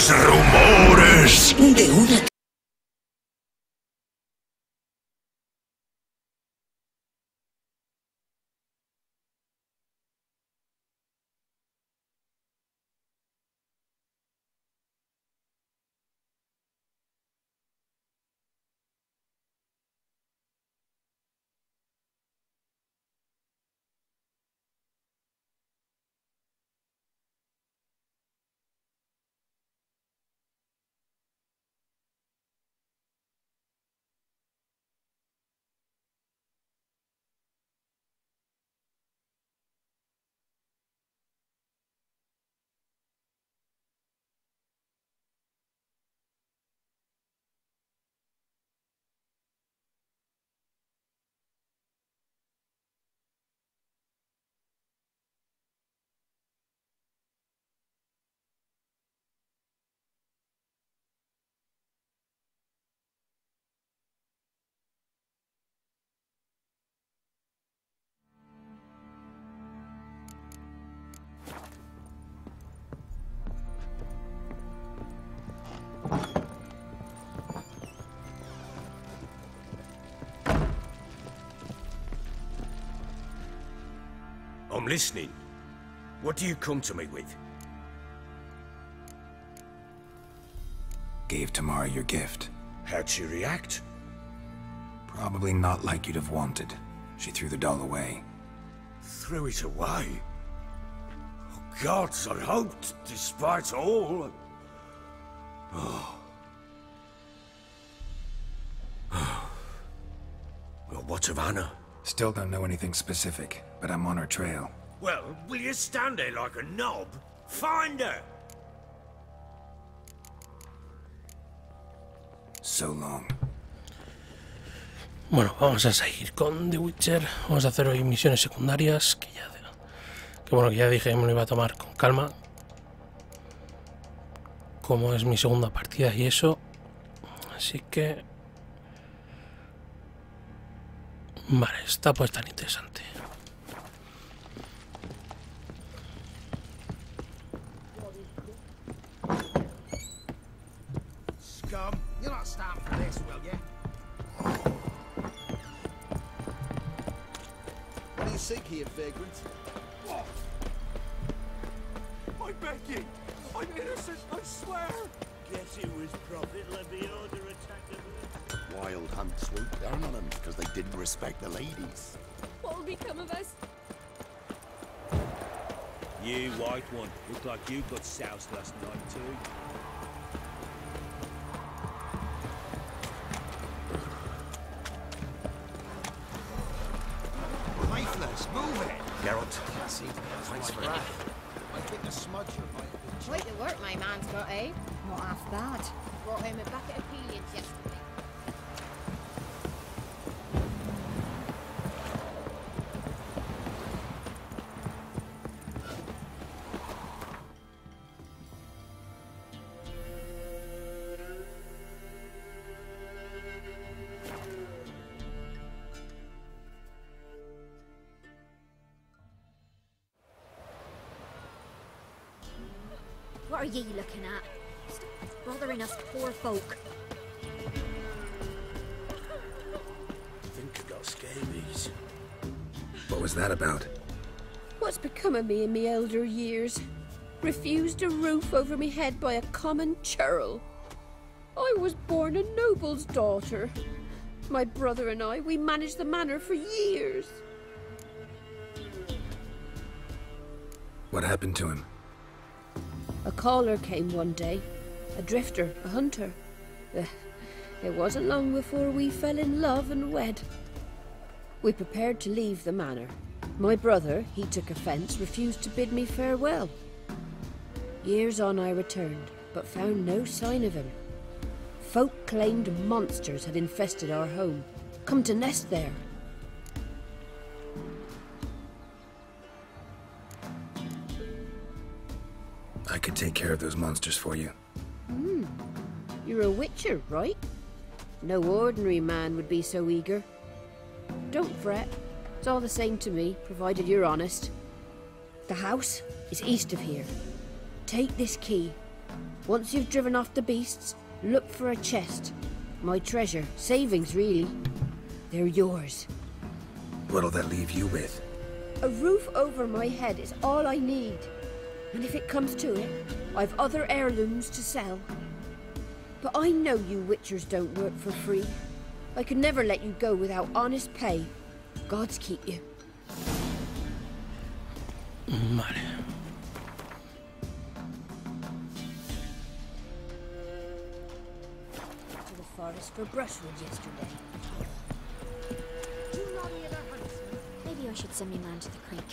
Oyes rumores de una... I'm listening. What do you come to me with? Gave Tamara your gift. How'd she react? Probably not like you'd have wanted. She threw the doll away. Threw it away? Oh, gods, I hoped, despite all... Oh. Well, what of Anna? Still don't know anything specific, but I'm on her trail. Well, will you stand there like a knob? Find her! So long. Bueno, vamos a seguir con The Witcher. Vamos a hacer hoy misiones secundarias que bueno, que ya dije que me lo iba a tomar con calma. Como es mi segunda partida y eso. Así que... Vale, esta puede estar interesante. Scum, you're not starting for this, will you? What do you seek here, vagrant? What? I beg you! I'm innocent, I swear! Guess it was Prophet Lebioda attacking me. Wild hunt swooped down on them because they didn't respect the ladies. What'll become of us? You white one, look like you got soused last night too. Lifeless, move it! Geralt, See, thanks for that. I think a smudger might be... Quite the work my man's got, eh? Not half bad. Brought him a bucket of peelings yesterday. What are ye looking at? Stop bothering us poor folk. I think I got scabies. What was that about? What's become of me in me elder years? Refused a roof over me head by a common churl. I was born a noble's daughter. My brother and I, we managed the manor for years. What happened to him? A caller came one day. A drifter, a hunter. It wasn't long before we fell in love and wed. We prepared to leave the manor. My brother, he took offence, refused to bid me farewell. Years on I returned, but found no sign of him. Folk claimed monsters had infested our home, come to nest there. I could take care of those monsters for you. You're a witcher, right? No ordinary man would be so eager. Don't fret. It's all the same to me, provided you're honest. The house is east of here. Take this key, Once you've driven off the beasts, look for a chest. My treasure. Savings, really. They're yours. What'll that leave you with? A roof over my head is all I need. And if it comes to it, I've other heirlooms to sell. But I know you witchers don't work for free. I could never let you go without honest pay. Gods keep you. Vale. To the forest for brushwood yesterday. Maybe I should send me man to the creek.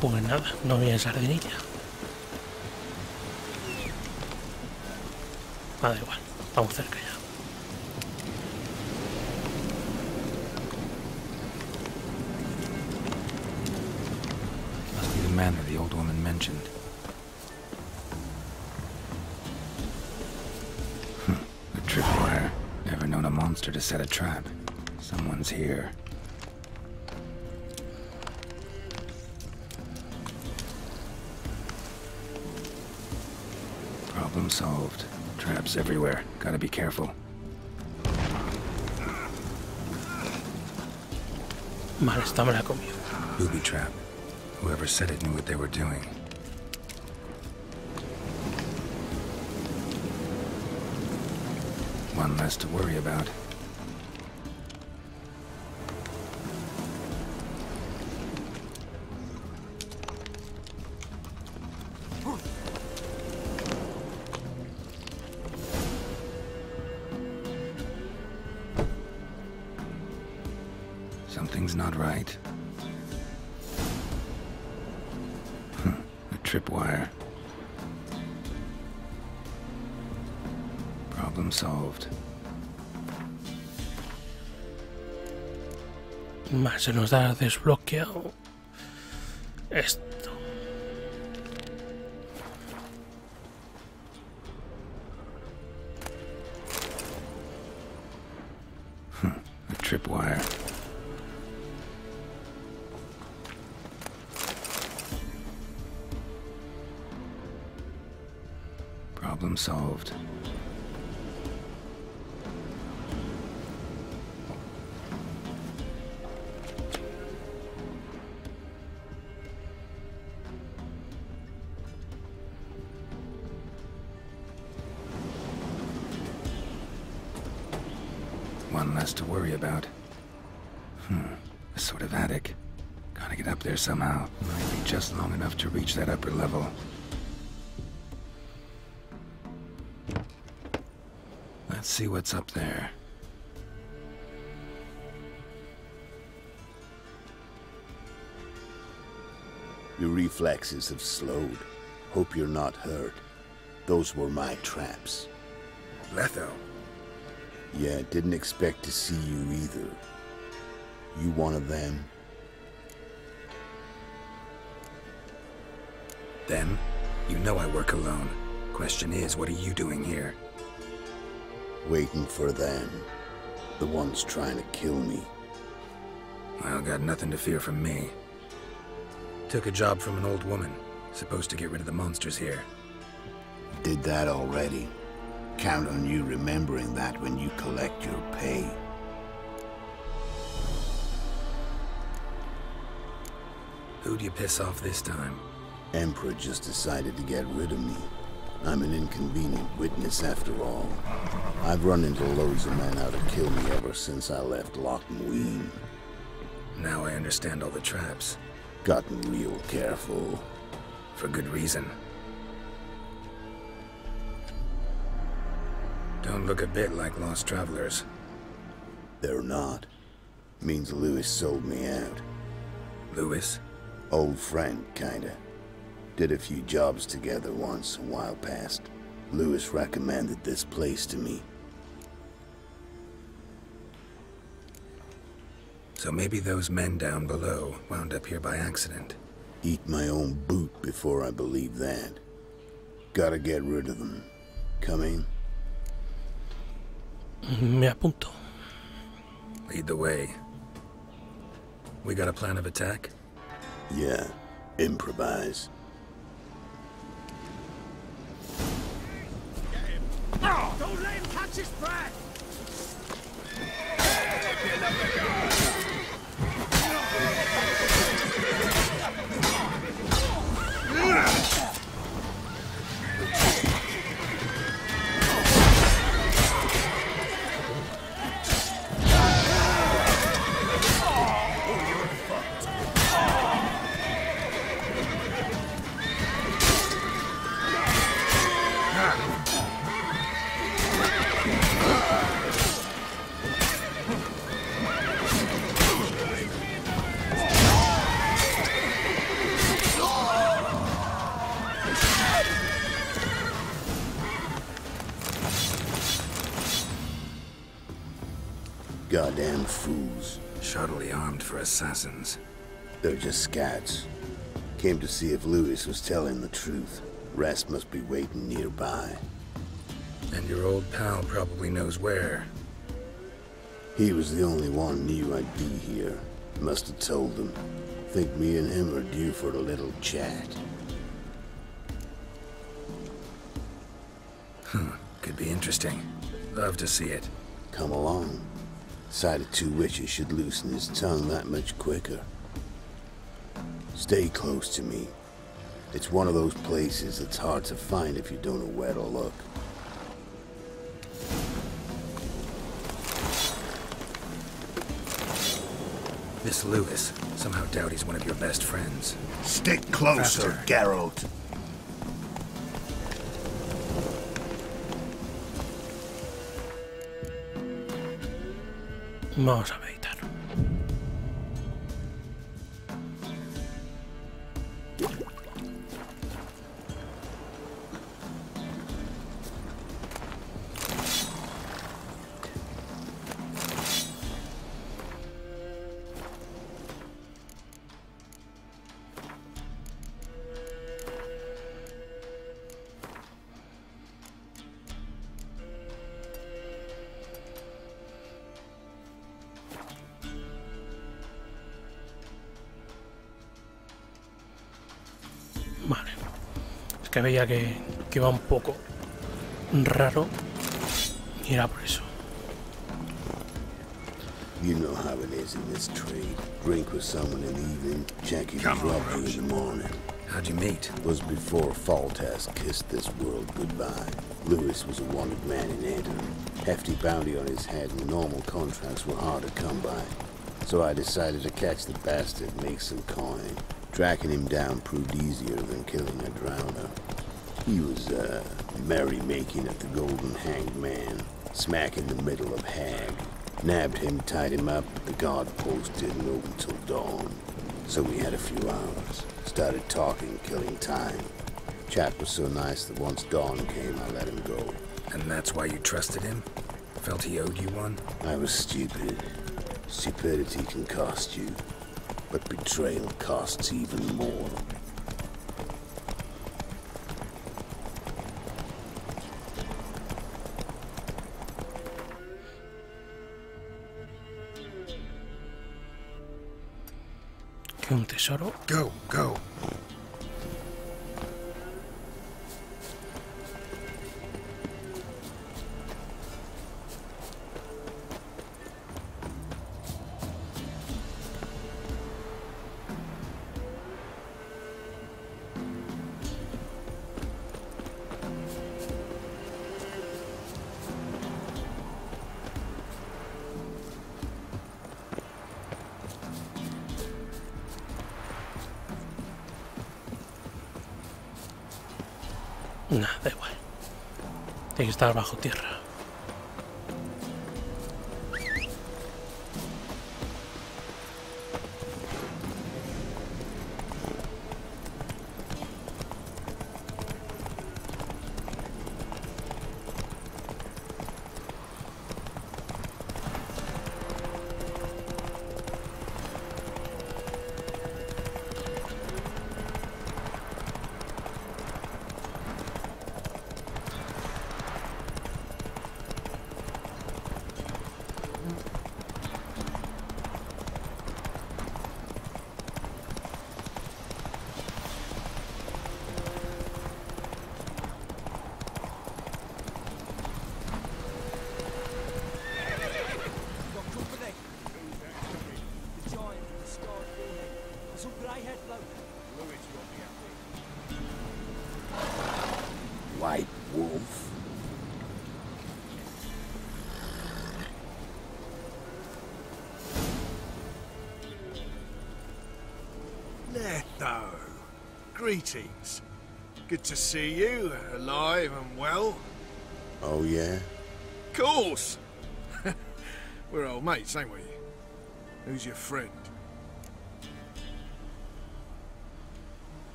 Pues nada, no viene sardinilla. Da igual, vamos cerca ya. Must be the man that the old woman mentioned. A tripwire. Never known a monster to set a trap. Someone's here. Problem solved. Traps everywhere. Gotta be careful. Vale, esta me la he comido. Booby trap. Whoever set it knew what they were doing. One less to worry about. Something's not right. A tripwire. Problem solved. Más se nos da desbloqueado esto. A tripwire. Problem solved. One less to worry about. A sort of attic. Gotta get up there somehow. Might be just long enough to reach that upper level. Let's see what's up there. Your reflexes have slowed. Hope you're not hurt. Those were my traps. Letho. Yeah, didn't expect to see you either. You one of them? Them? You know I work alone. Question is, what are you doing here? Waiting for them. The ones trying to kill me. Well, got nothing to fear from me. Took a job from an old woman. Supposed to get rid of the monsters here. Did that already. Count on you remembering that when you collect your pay. Who'd you piss off this time? Emperor just decided to get rid of me. I'm an inconvenient witness after all. I've run into loads of men out to kill me ever since I left Loch Muin. Now I understand all the traps. Gotten real careful. For good reason. Don't look a bit like lost travelers. They're not. Means Lewis sold me out. Lewis? Old friend, kinda. Did a few jobs together once, a while past. Lewis recommended this place to me. So maybe those men down below wound up here by accident. Eat my own boot before I believe that. Gotta get rid of them. Coming? Me apunto. Lead the way. We got a plan of attack? Yeah, improvise. Don't let him catch his breath! Goddamn fools. Shoddily armed for assassins. They're just scats. Came to see if Lewis was telling the truth. Rest must be waiting nearby. And your old pal probably knows where. He was the only one knew I'd be here. Must have told them. Think me and him are due for a little chat. Could be interesting. Love to see it. Come along. Sight of two witches should loosen his tongue that much quicker. Stay close to me. It's one of those places that's hard to find if you don't know where to look. This Lewis, somehow doubt he's one of your best friends. Stick closer, Faster. Geralt. Vamos a meditar. Vale. Es que veía que iba un poco raro y era por eso. You know how it is in this trade. Drink with someone in the evening, check his rubber in the morning. How'd you meet? Was before Faltas kissed this world goodbye. Lewis was a wanted man in Antrim. Hefty bounty on his head and normal contracts were hard to come by. So I decided to catch the bastard and make some coin. Tracking him down proved easier than killing a drowner. He was, merrymaking at the Golden Hanged Man, smack in the middle of Hag. Nabbed him, tied him up, but the guard post didn't open till dawn. So we had a few hours. Started talking, killing time. Chap was so nice that once dawn came, I let him go. And that's why you trusted him? Felt he owed you one? I was stupid. Stupidity can cost you, but betrayal costs even more. Que un tesoro. Go, go. Nah, da igual. Tiene que estar bajo tierra. Bardo. Greetings. Good to see you, alive and well. Oh, yeah? Course! We're old mates, ain't we? Who's your friend?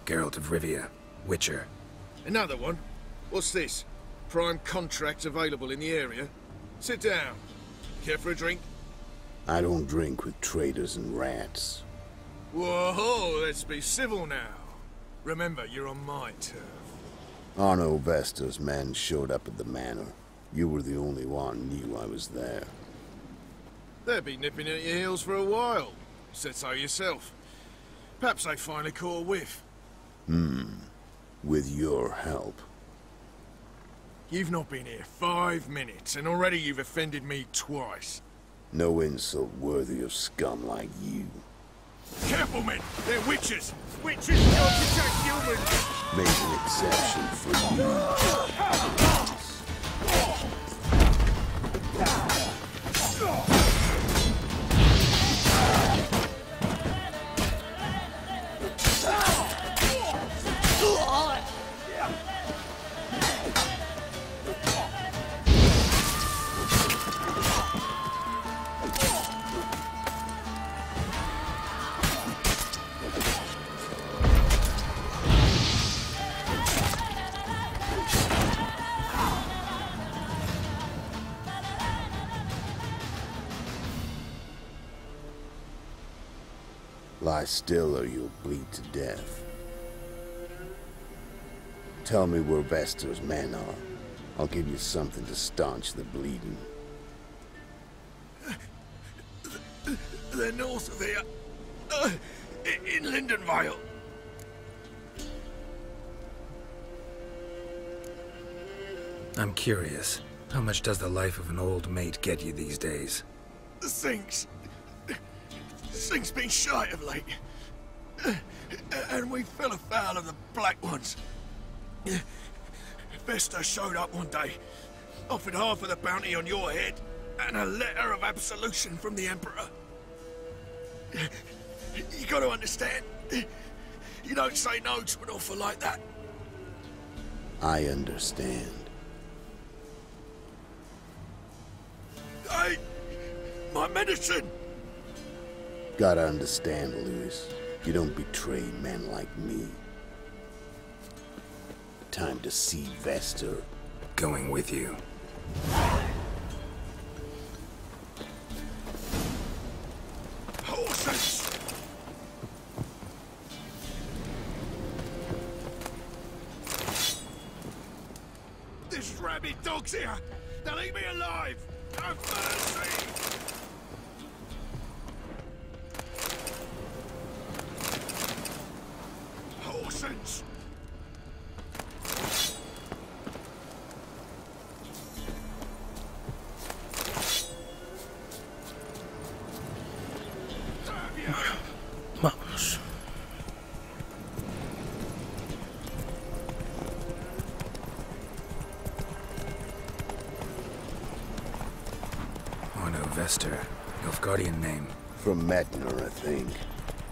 Geralt of Rivia, Witcher. Another one? What's this? Prime contract available in the area? Sit down. Care for a drink? I don't drink with traitors and rats. Whoa, let's be civil now. Remember, you're on my turf. Arno Vestor's men showed up at the manor. You were the only one knew I was there. They'll be nipping at your heels for a while. Said so yourself. Perhaps they finally caught a whiff. With your help. You've not been here 5 minutes, and already you've offended me twice. No insult worthy of scum like you. Careful, men! They're witches! Witches don't protect humans! Made an exception for you. Lie still or you'll bleed to death. Tell me where Vestor's men are. I'll give you something to staunch the bleeding. They're north of here. In Lindenvale. I'm curious. How much does the life of an old mate get you these days? Things been shy of late. And we fell afoul of the Black Ones. Vestor showed up one day, offered half of the bounty on your head, and a letter of absolution from the Emperor. You gotta understand, you don't say no to an offer like that. I understand. Hey, my medicine! Gotta understand, Lewis. You don't betray men like me. Time to see Vestor. Going with you. Horses! This rabid dog's here! They'll eat me alive! Have mercy! Horses! Vamos. Arno Vestor. Nilfgaardian name. From Metner, I think.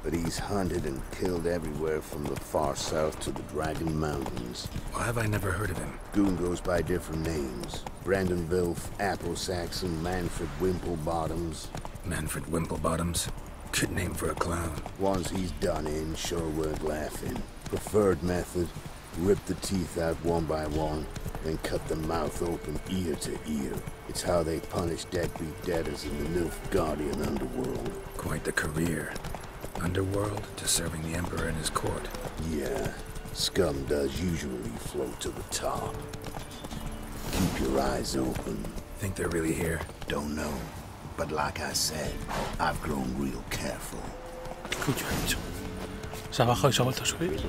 But he's hunted and killed everywhere from the far south to the Dragon Mountains. Why have I never heard of him? Goon goes by different names. Brandon Wilf, Apple Saxon, Manfred Wimplebottoms. Manfred Wimplebottoms. Good name for a clown. Ones he's done in sure weren't laughing. Preferred method, rip the teeth out one by one, then cut the mouth open ear to ear. It's how they punish deadbeat debtors in the Nilfgaardian underworld. Quite the career. Underworld to serving the Emperor in his court. Yeah, scum does usually float to the top. Keep your eyes open. Think they're really here? Don't know. But like I said, I've grown real careful. Escucho, he dicho. Se ha bajado y se ha vuelto a subir.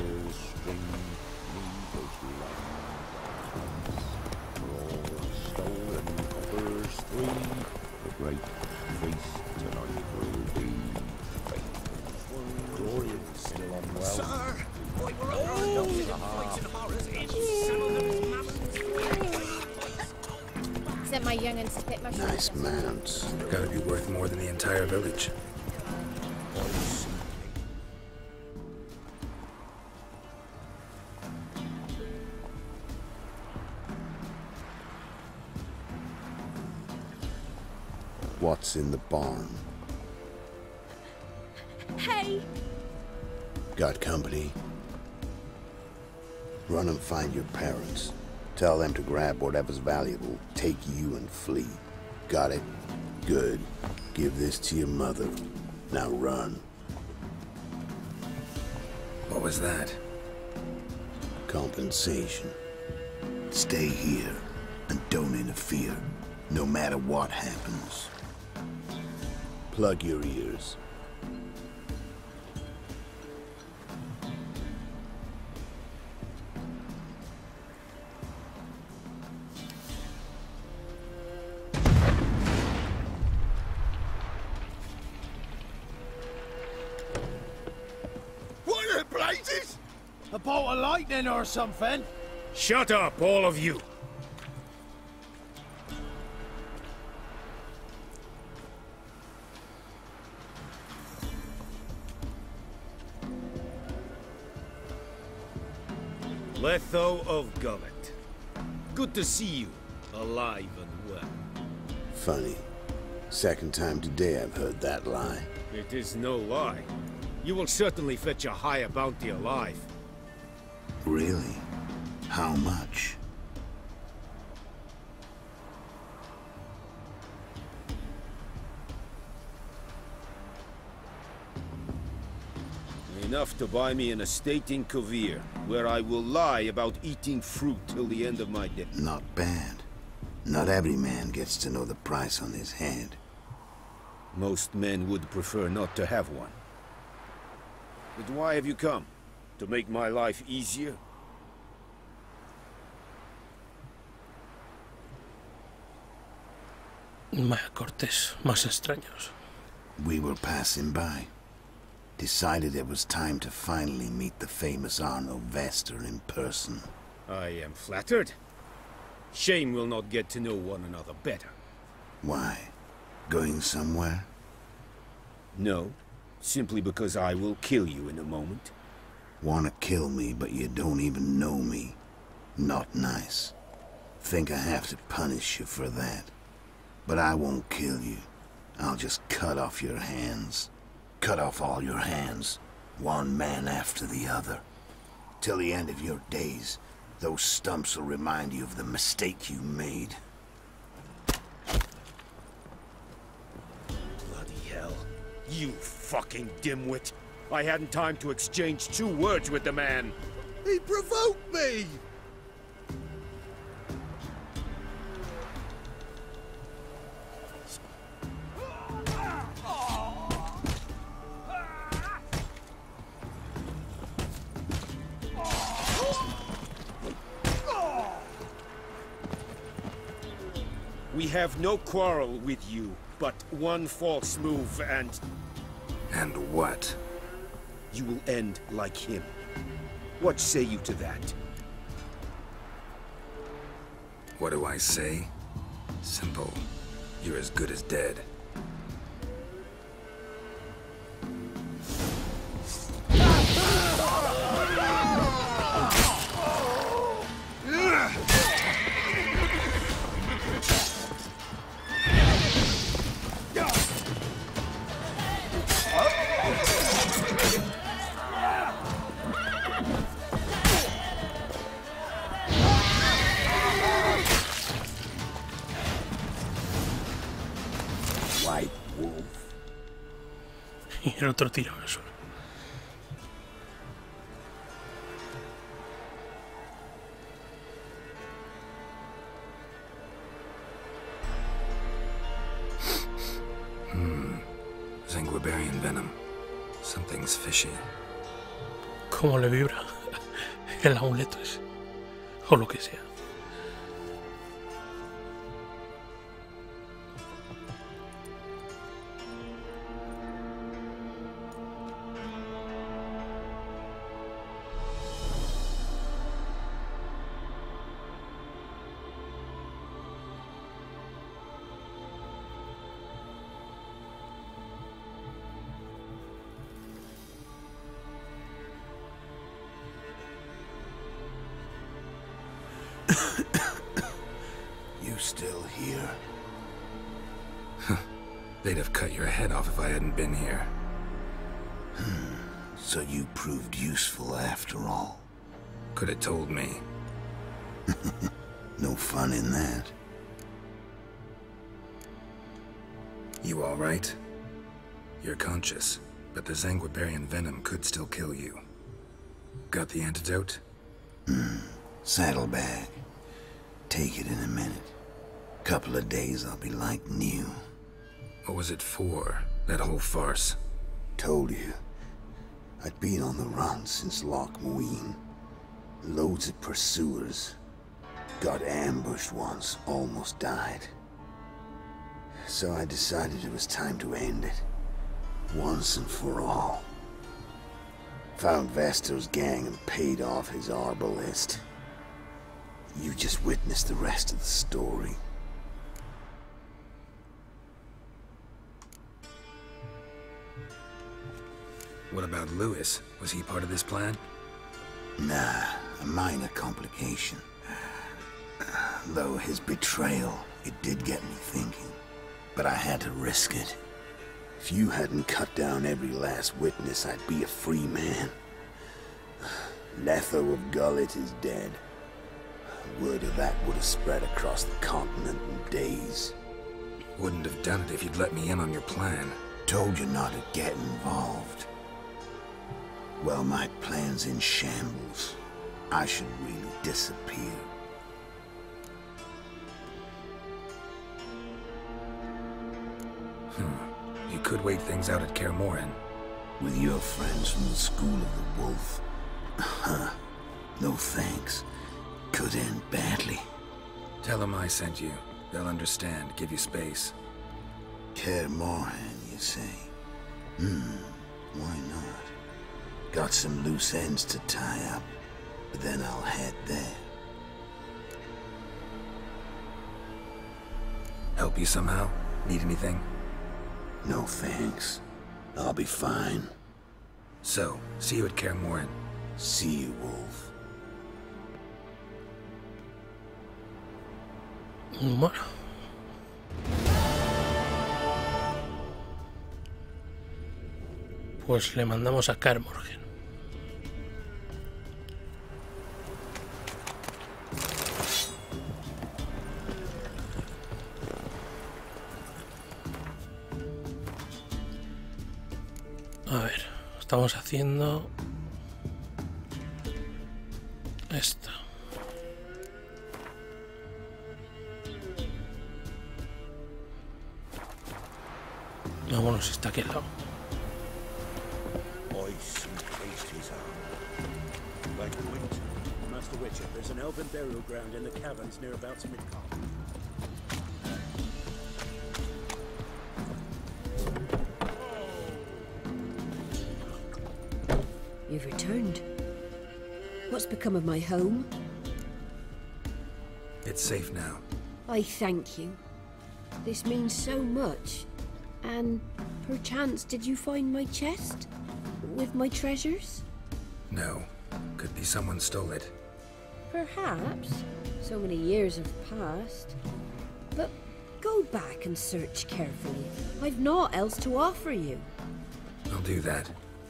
Sent my young'uns to pick my Nice mounts. Gotta be worth more than the entire village. what's in the barn. Hey! Got company? Run and find your parents. Tell them to grab whatever's valuable, take you and flee. Got it? Good. Give this to your mother. Now run. What was that? Compensation. Stay here and don't interfere, no matter what happens. Plug your ears. What the blazes? A bolt of lightning or something? Shut up, all of you! Letho of Gullet. Good to see you, alive and well. Funny. Second time today I've heard that lie. It is no lie. You will certainly fetch a higher bounty alive. Really? How much? Enough to buy me an estate in Kovir, where I will lie about eating fruit till the end of my day. Not bad. Not every man gets to know the price on his head. Most men would prefer not to have one. But why have you come? To make my life easier? Vaya cortes más extraños. We were passing by. Decided it was time to finally meet the famous Arno Vester in person. I am flattered. Shame we'll not get to know one another better. Why? Going somewhere? No, simply because I will kill you in a moment. Wanna kill me, but you don't even know me. Not nice. Think I have to punish you for that. But I won't kill you. I'll just cut off your hands. Cut off all your hands, one man after the other. Till the end of your days, those stumps will remind you of the mistake you made. Bloody hell. You fucking dimwit. I hadn't time to exchange 2 words with the man. He provoked me! We have no quarrel with you, but one false move and And what? you will end like him. What say you to that? What do I say? Simple. You're as good as dead. White wolf. Y el otro tiro en el suelo. Zinguiberian venom. Something's fishy. Cómo le vibra el amuleto ese. O lo que sea. They'd have cut your head off if I hadn't been here. So you proved useful after all. Could have told me. No fun in that. You all right? You're conscious, but the Zanguibarian venom could still kill you. Got the antidote? Saddlebag. Take it in a minute. Couple of days I'll be like new. What was it for, that whole farce? Told you. I'd been on the run since Loch Muin. Loads of pursuers. Got ambushed once, almost died. So I decided it was time to end it. Once and for all. Found Vestor's gang and paid off his arbalist. You just witnessed the rest of the story. What about Lewis? Was he part of this plan? Nah, a minor complication. Though his betrayal, it did get me thinking. But I had to risk it. If you hadn't cut down every last witness, I'd be a free man. Letho of Gullet is dead. Word of that would have spread across the continent in days. Wouldn't have done it if you'd let me in on your plan. Told you not to get involved. Well, my plan's in shambles. I should really disappear. You could wait things out at Kaer Morhen. With your friends from the School of the Wolf. No thanks. Could end badly. Tell them I sent you. They'll understand, give you space. Kaer Morhen, you say? Why not? Got some loose ends to tie up, but then I'll head there. Help you somehow? Need anything? No thanks. I'll be fine. So, see you at Kaer Morhen. See you, Wolf. Bueno. Pues le mandamos a Kaer Morhen. A ver, estamos haciendo esta. Vámonos, está aquí al lado. Ice and pastries are. Like the winter. Master Witcher, there's an elven burial ground in the caverns nearabouts Midgard. You've returned. What's become of my home? It's safe now. I thank you. This means so much. And perchance did you find my chest? With my treasures? No. Could be someone stole it. Perhaps. So many years have passed. But go back and search carefully. I've naught else to offer you. I'll do that.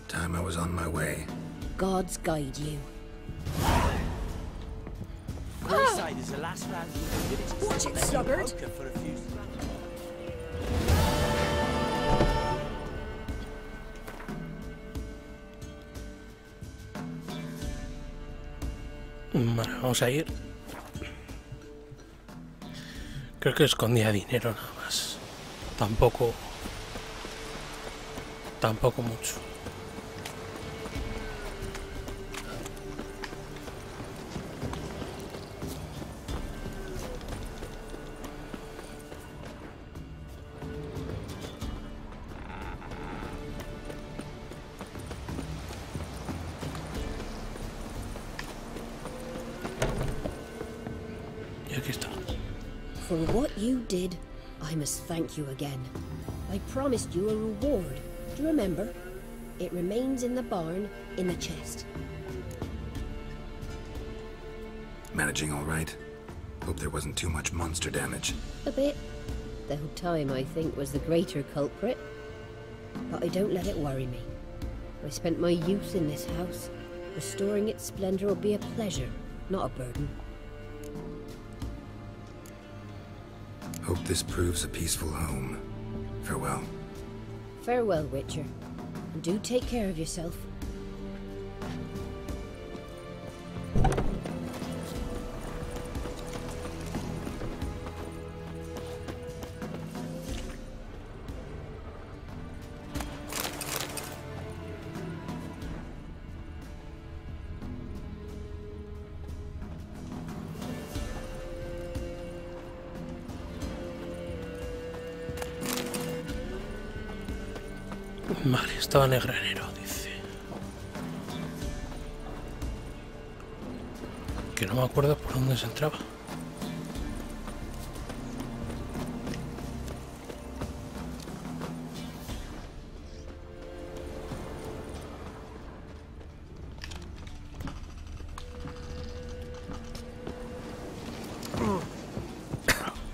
Time I was on my way. Gods guide you. Side is the last round. Watch it, sluggard. For a few... Vale, vamos a ir. Creo que escondía dinero nada más. Tampoco mucho. Y aquí está. For what you did, I must thank you again. I promised you a reward. Do you remember? It remains in the barn, in the chest. Managing all right? Hope there wasn't too much monster damage. A bit. though time, I think, was the greater culprit. But I don't let it worry me. I spent my youth in this house. Restoring its splendor will be a pleasure, not a burden. Hope this proves a peaceful home. Farewell. Farewell, Witcher. And do take care of yourself. Vale, estaba en el granero, dice. Que no me acuerdo por dónde se entraba.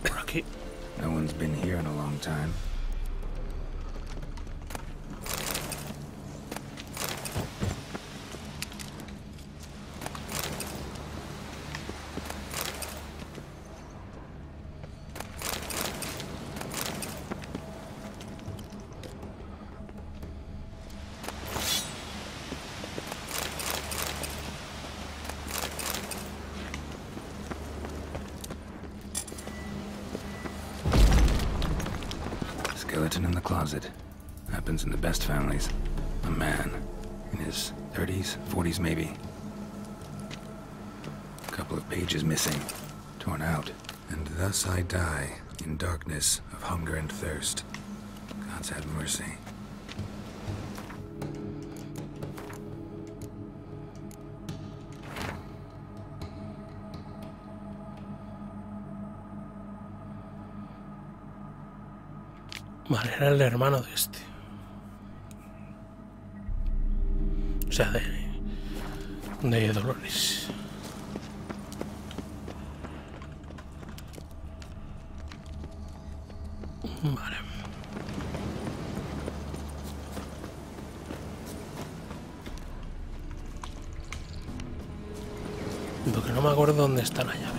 Por aquí. No one's been here in a long time. Skeleton in the closet. Happens in the best families. A man. In his 30s, 40s maybe. A couple of pages missing. Torn out. And thus I die, in darkness of hunger and thirst. God's have mercy. Vale, era el hermano de este. O sea, de Dolores. Vale. Lo que no me acuerdo dónde está la llave.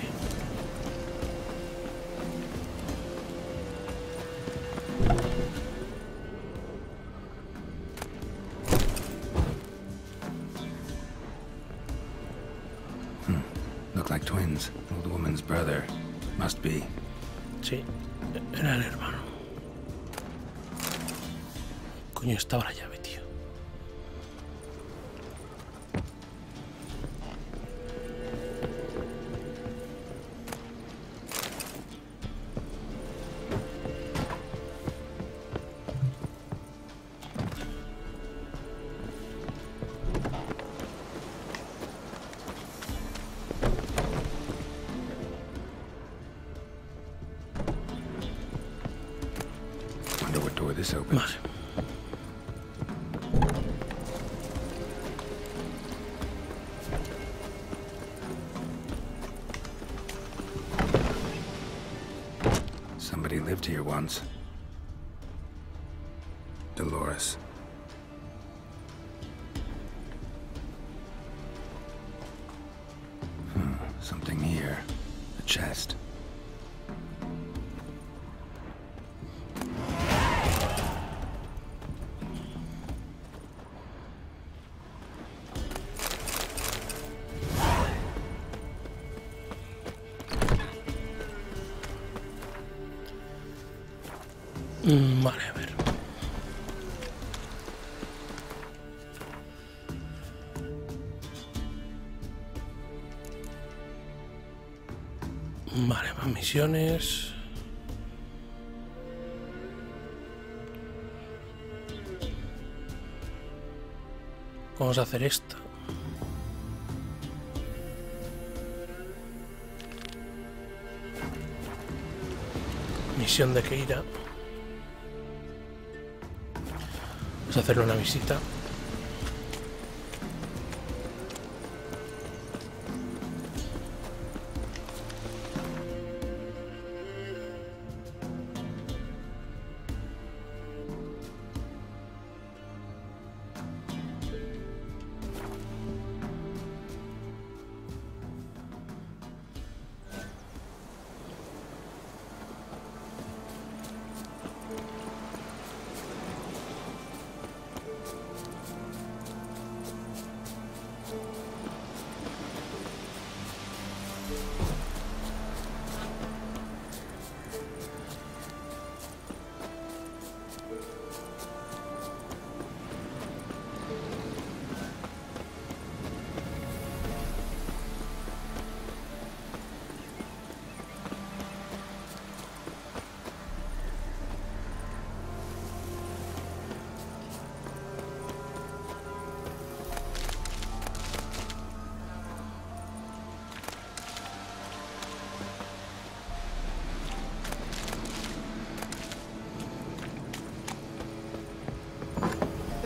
Look like twins. Old woman's brother. Must be. Sí, era el hermano. Coño, estaba la llave, tío. Wonder what door this opens. Vale. Somebody lived here once. Dolores. Something here. A chest. Vale, a ver. Vale, más misiones. Vamos a hacer esta. Misión de Keira. Vamos a hacerle una visita.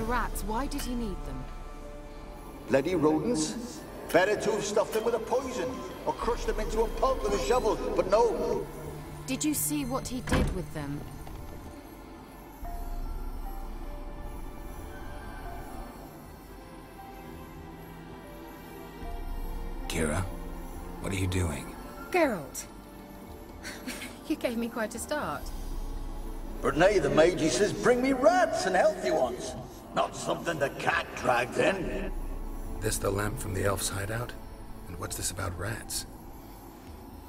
the rats, why did he need them? Bloody rodents. Better to have stuffed them with a poison, or crushed them into a pulp with a shovel, but no. Did you see what he did with them? Kira, what are you doing? Geralt. You gave me quite a start. But now the mage, he says, bring me rats and healthy ones. Not something the cat dragged in. This the lamp from the elf's hideout? And what's this about rats?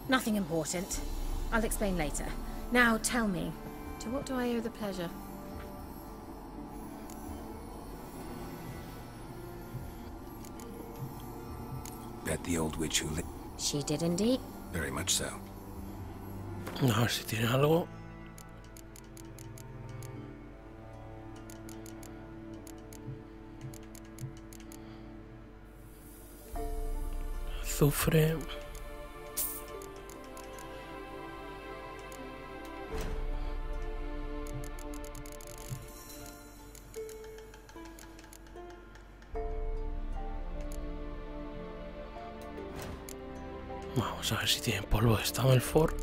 Nothing important. I'll explain later. Now tell me, to what do I owe the pleasure? Bet the old witch who lived. She did indeed. Very much so. A ver si tiene algo. Azufre. Vamos a ver si tiene polvo de Stamelford.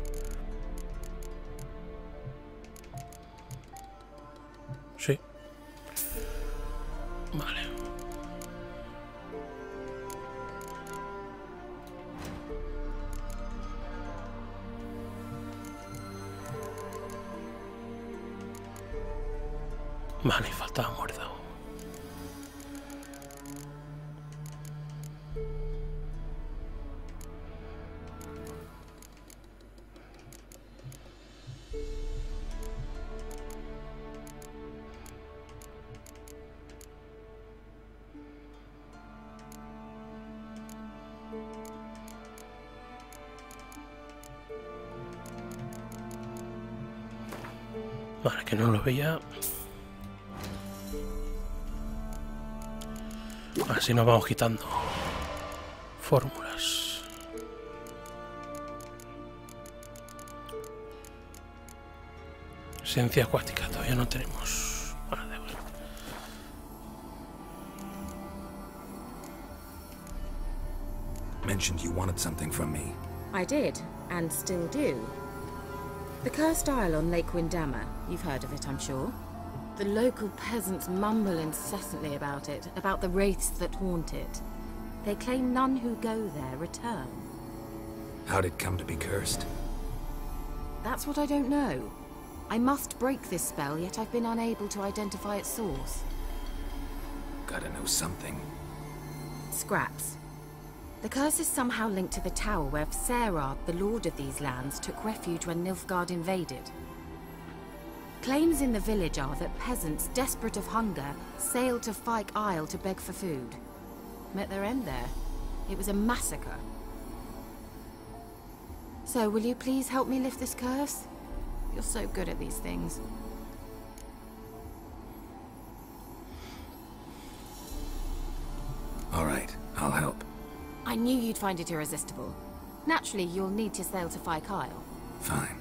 Sí. Vale. Vale, faltaba muérdago. Vale, que no lo veía. Así nos vamos quitando fórmulas. Esencia acuática todavía no tenemos. Vale, da igual. Mentioned you wanted something from me. I did, and still do. The cursed isle on Lake Windammer. You've heard of it, I'm sure. The local peasants mumble incessantly about it, about the wraiths that haunt it. They claim none who go there return. How'd it come to be cursed? That's what I don't know. I must break this spell, yet I've been unable to identify its source. Gotta know something. Scraps. The curse is somehow linked to the tower where Serard, the lord of these lands, took refuge when Nilfgaard invaded. Claims in the village are that peasants, desperate of hunger, sailed to Fyke Isle to beg for food. Met their end there. It was a massacre. So, will you please help me lift this curse? You're so good at these things. All right, I'll help. I knew you'd find it irresistible. Naturally, you'll need to sail to Fyke Isle. Fine.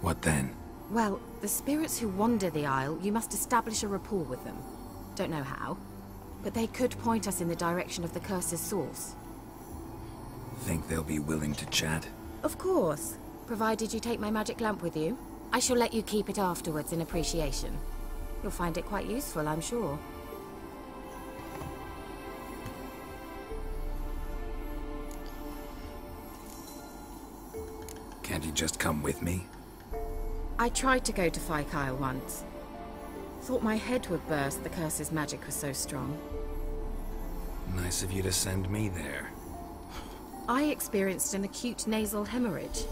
What then? Well, the spirits who wander the Isle, you must establish a rapport with them. Don't know how, but they could point us in the direction of the curse's source. Think they'll be willing to chat? Of course, provided you take my magic lamp with you. I shall let you keep it afterwards in appreciation. You'll find it quite useful, I'm sure. Can't you just come with me? I tried to go to Fyke Isle once. Thought my head would burst, the curse's magic was so strong. Nice of you to send me there. I experienced an acute nasal hemorrhage.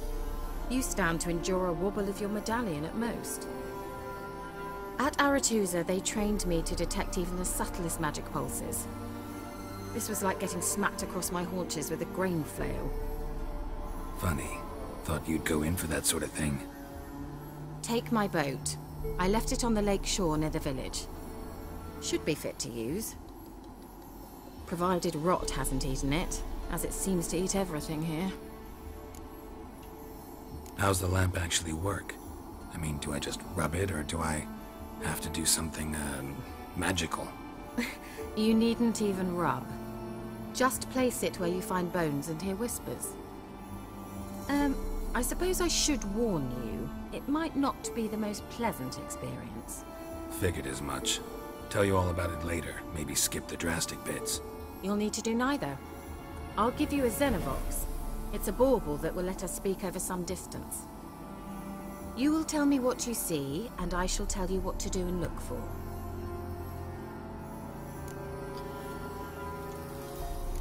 You stand to endure a wobble of your medallion at most. At Aretusa, they trained me to detect even the subtlest magic pulses. This was like getting smacked across my haunches with a grain flail. Funny. Thought you'd go in for that sort of thing. Take my boat. I left it on the lake shore near the village. Should be fit to use. Provided rot hasn't eaten it, as it seems to eat everything here. How's the lamp actually work? I mean, do I just rub it, or do I have to do something, magical? You needn't even rub. Just place it where you find bones and hear whispers. I suppose I should warn you. It might not be the most pleasant experience. Figured as much. Tell you all about it later. Maybe skip the drastic bits. You'll need to do neither. I'll give you a Xenovox. It's a bauble that will let us speak over some distance. You will tell me what you see, and I shall tell you what to do and look for.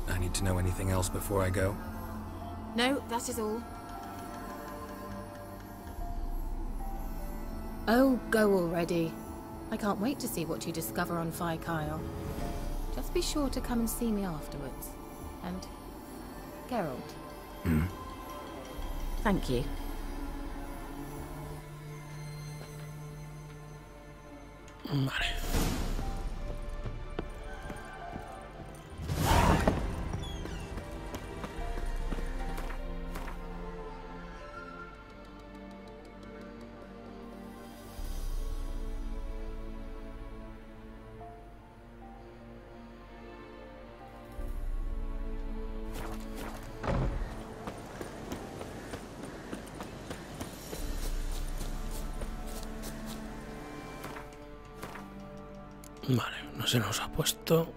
I need to know anything else before I go? No, that is all. Oh, go already. I can't wait to see what you discover on Kyle. Just be sure to come and see me afterwards. And Geralt. Thank you. Vale. Vale, no se nos ha puesto.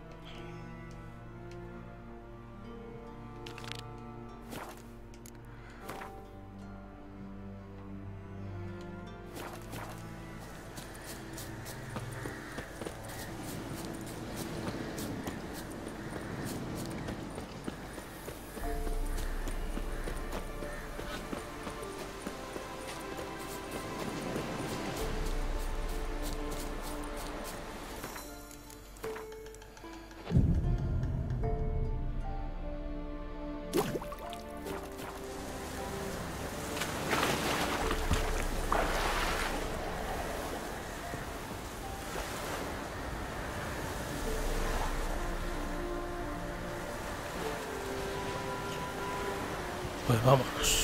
Pues vámonos.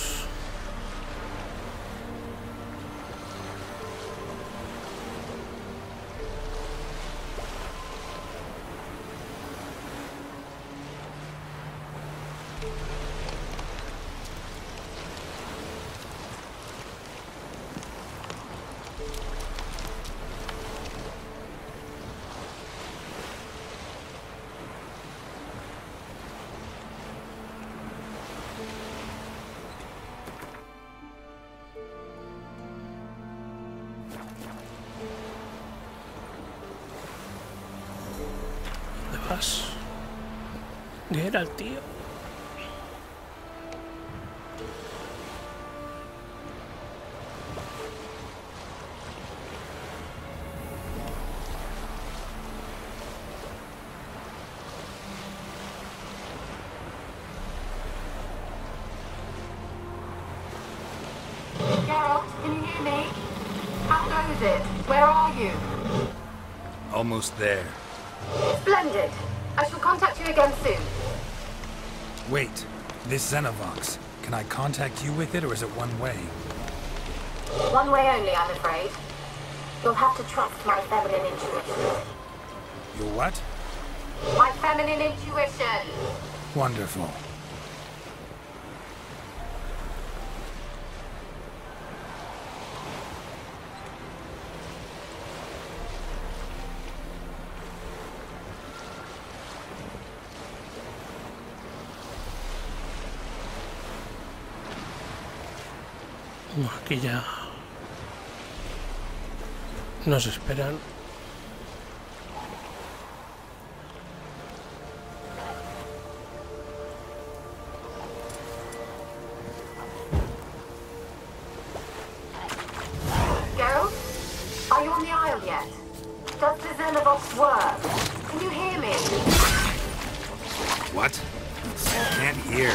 Geralt, tío. Geralt, can you hear me? How goes it? Where are you? Almost there. Splendid. I shall contact you again soon. Wait, this Xenovox. Can I contact you with it, or is it one way? One way only, I'm afraid. You'll have to trust my feminine intuition. Your what? My feminine intuition. Wonderful. Aquí ya nos esperan. Geralt, are you on the Isle yet? Does the Xenovox work? Can you hear me? What? I can't hear.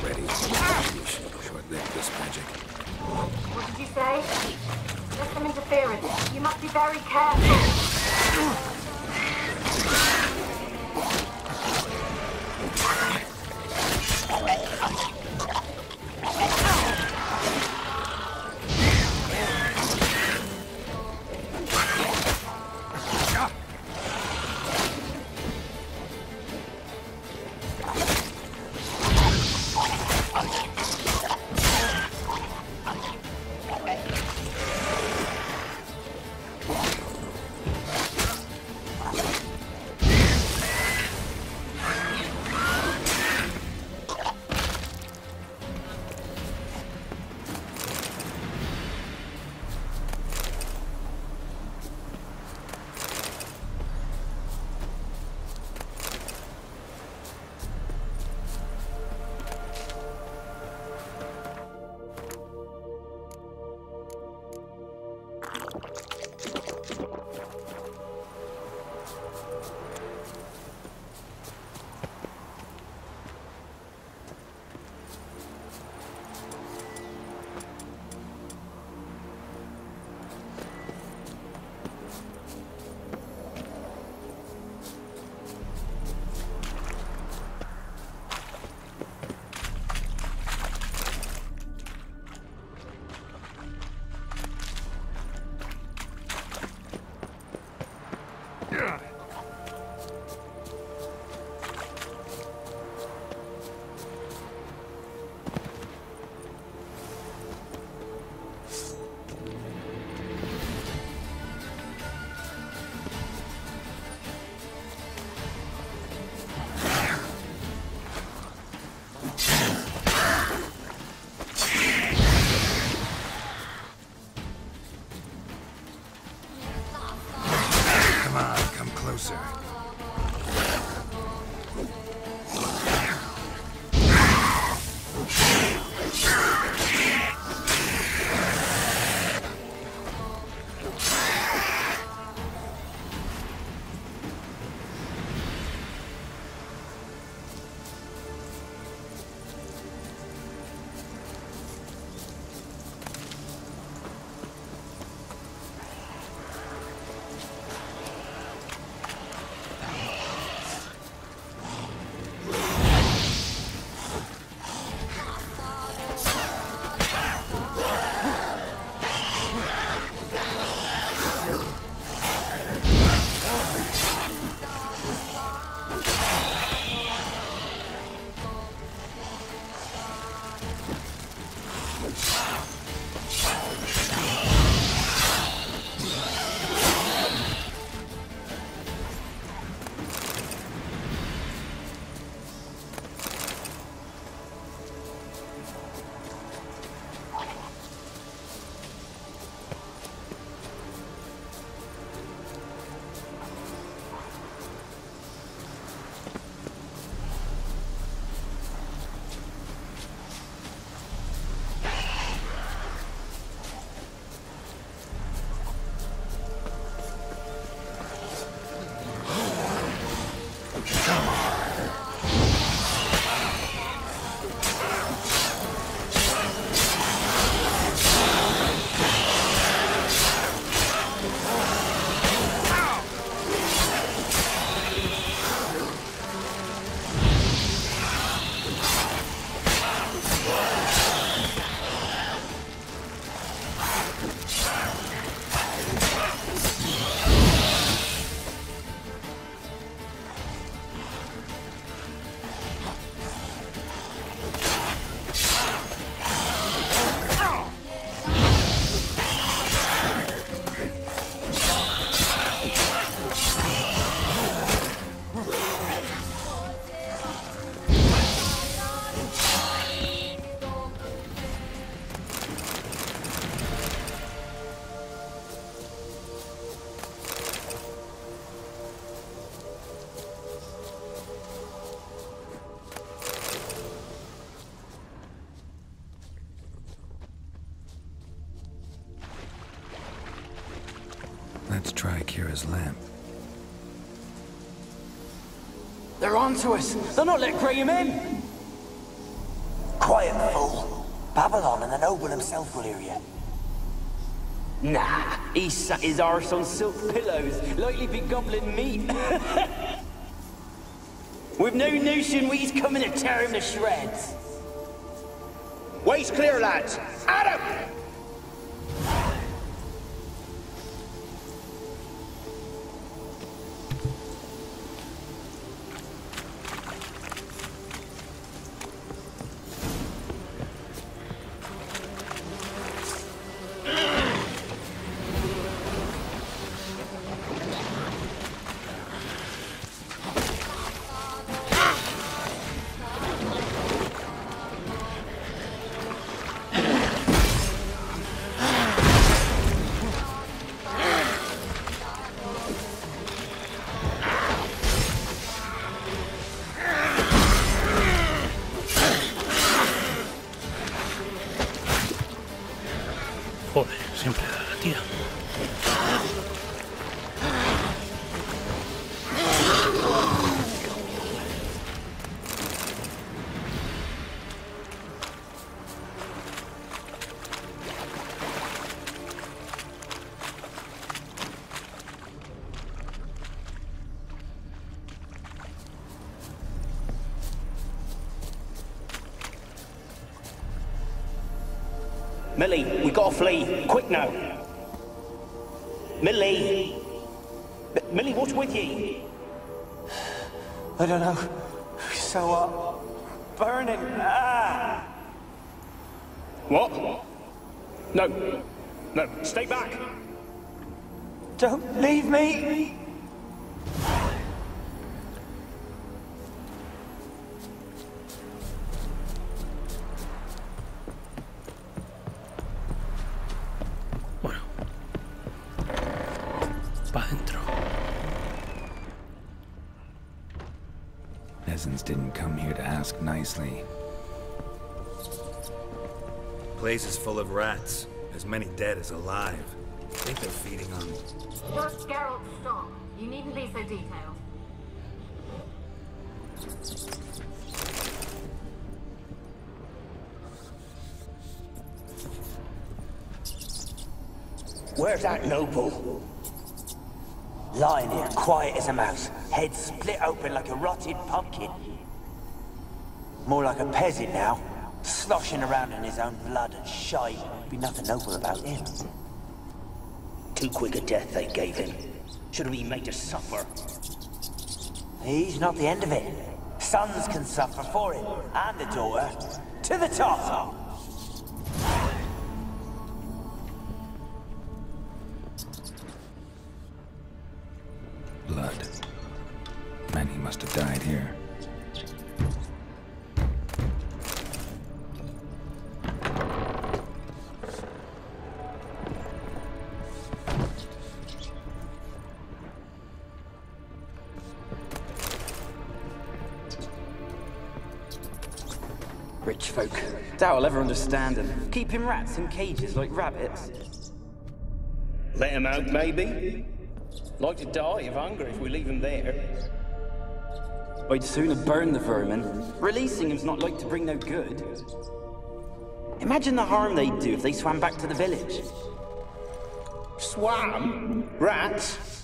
Ready. Short-lived this magic. What did you say? There's some interference. You must be very careful. closer. Let's try Kira's lamp. They're onto us. They're not letting Graham in. Quiet, fool. Babylon and the noble himself will hear you. Nah, he sat his arse on silk pillows, likely be gobbling meat. We've no notion he's coming to tear him to shreds. Way's clear, lads. At him! Joder, siempre da la tía. Millie, we gotta flee. Quick now. Millie! Millie, what's with you? I don't know. So, burning. Ah! What? No. No, stay back. Don't leave me! Pa' adentro. peasants didn't come here to ask nicely. Place is full of rats. As many dead as alive. I think they're feeding on... Just Geralt, stop. You needn't be so detailed. Where's that noble? Lying here, quiet as a mouse, head split open like a rotted pumpkin. More like a peasant now, sloshing around in his own blood and shite. Be nothing noble about him. Too quick a death they gave him. Should have been made to suffer. He's not the end of it. Sons can suffer for him, and the daughter. To the top! Blood. Many must have died here. Rich folk. Doubt I'll ever understand them. Keeping rats in cages like rabbits. Let him out, maybe? Like to die of hunger if we leave him there. I'd sooner burn the vermin. Releasing him's not like to bring no good. Imagine the harm they'd do if they swam back to the village. Swam? Rats?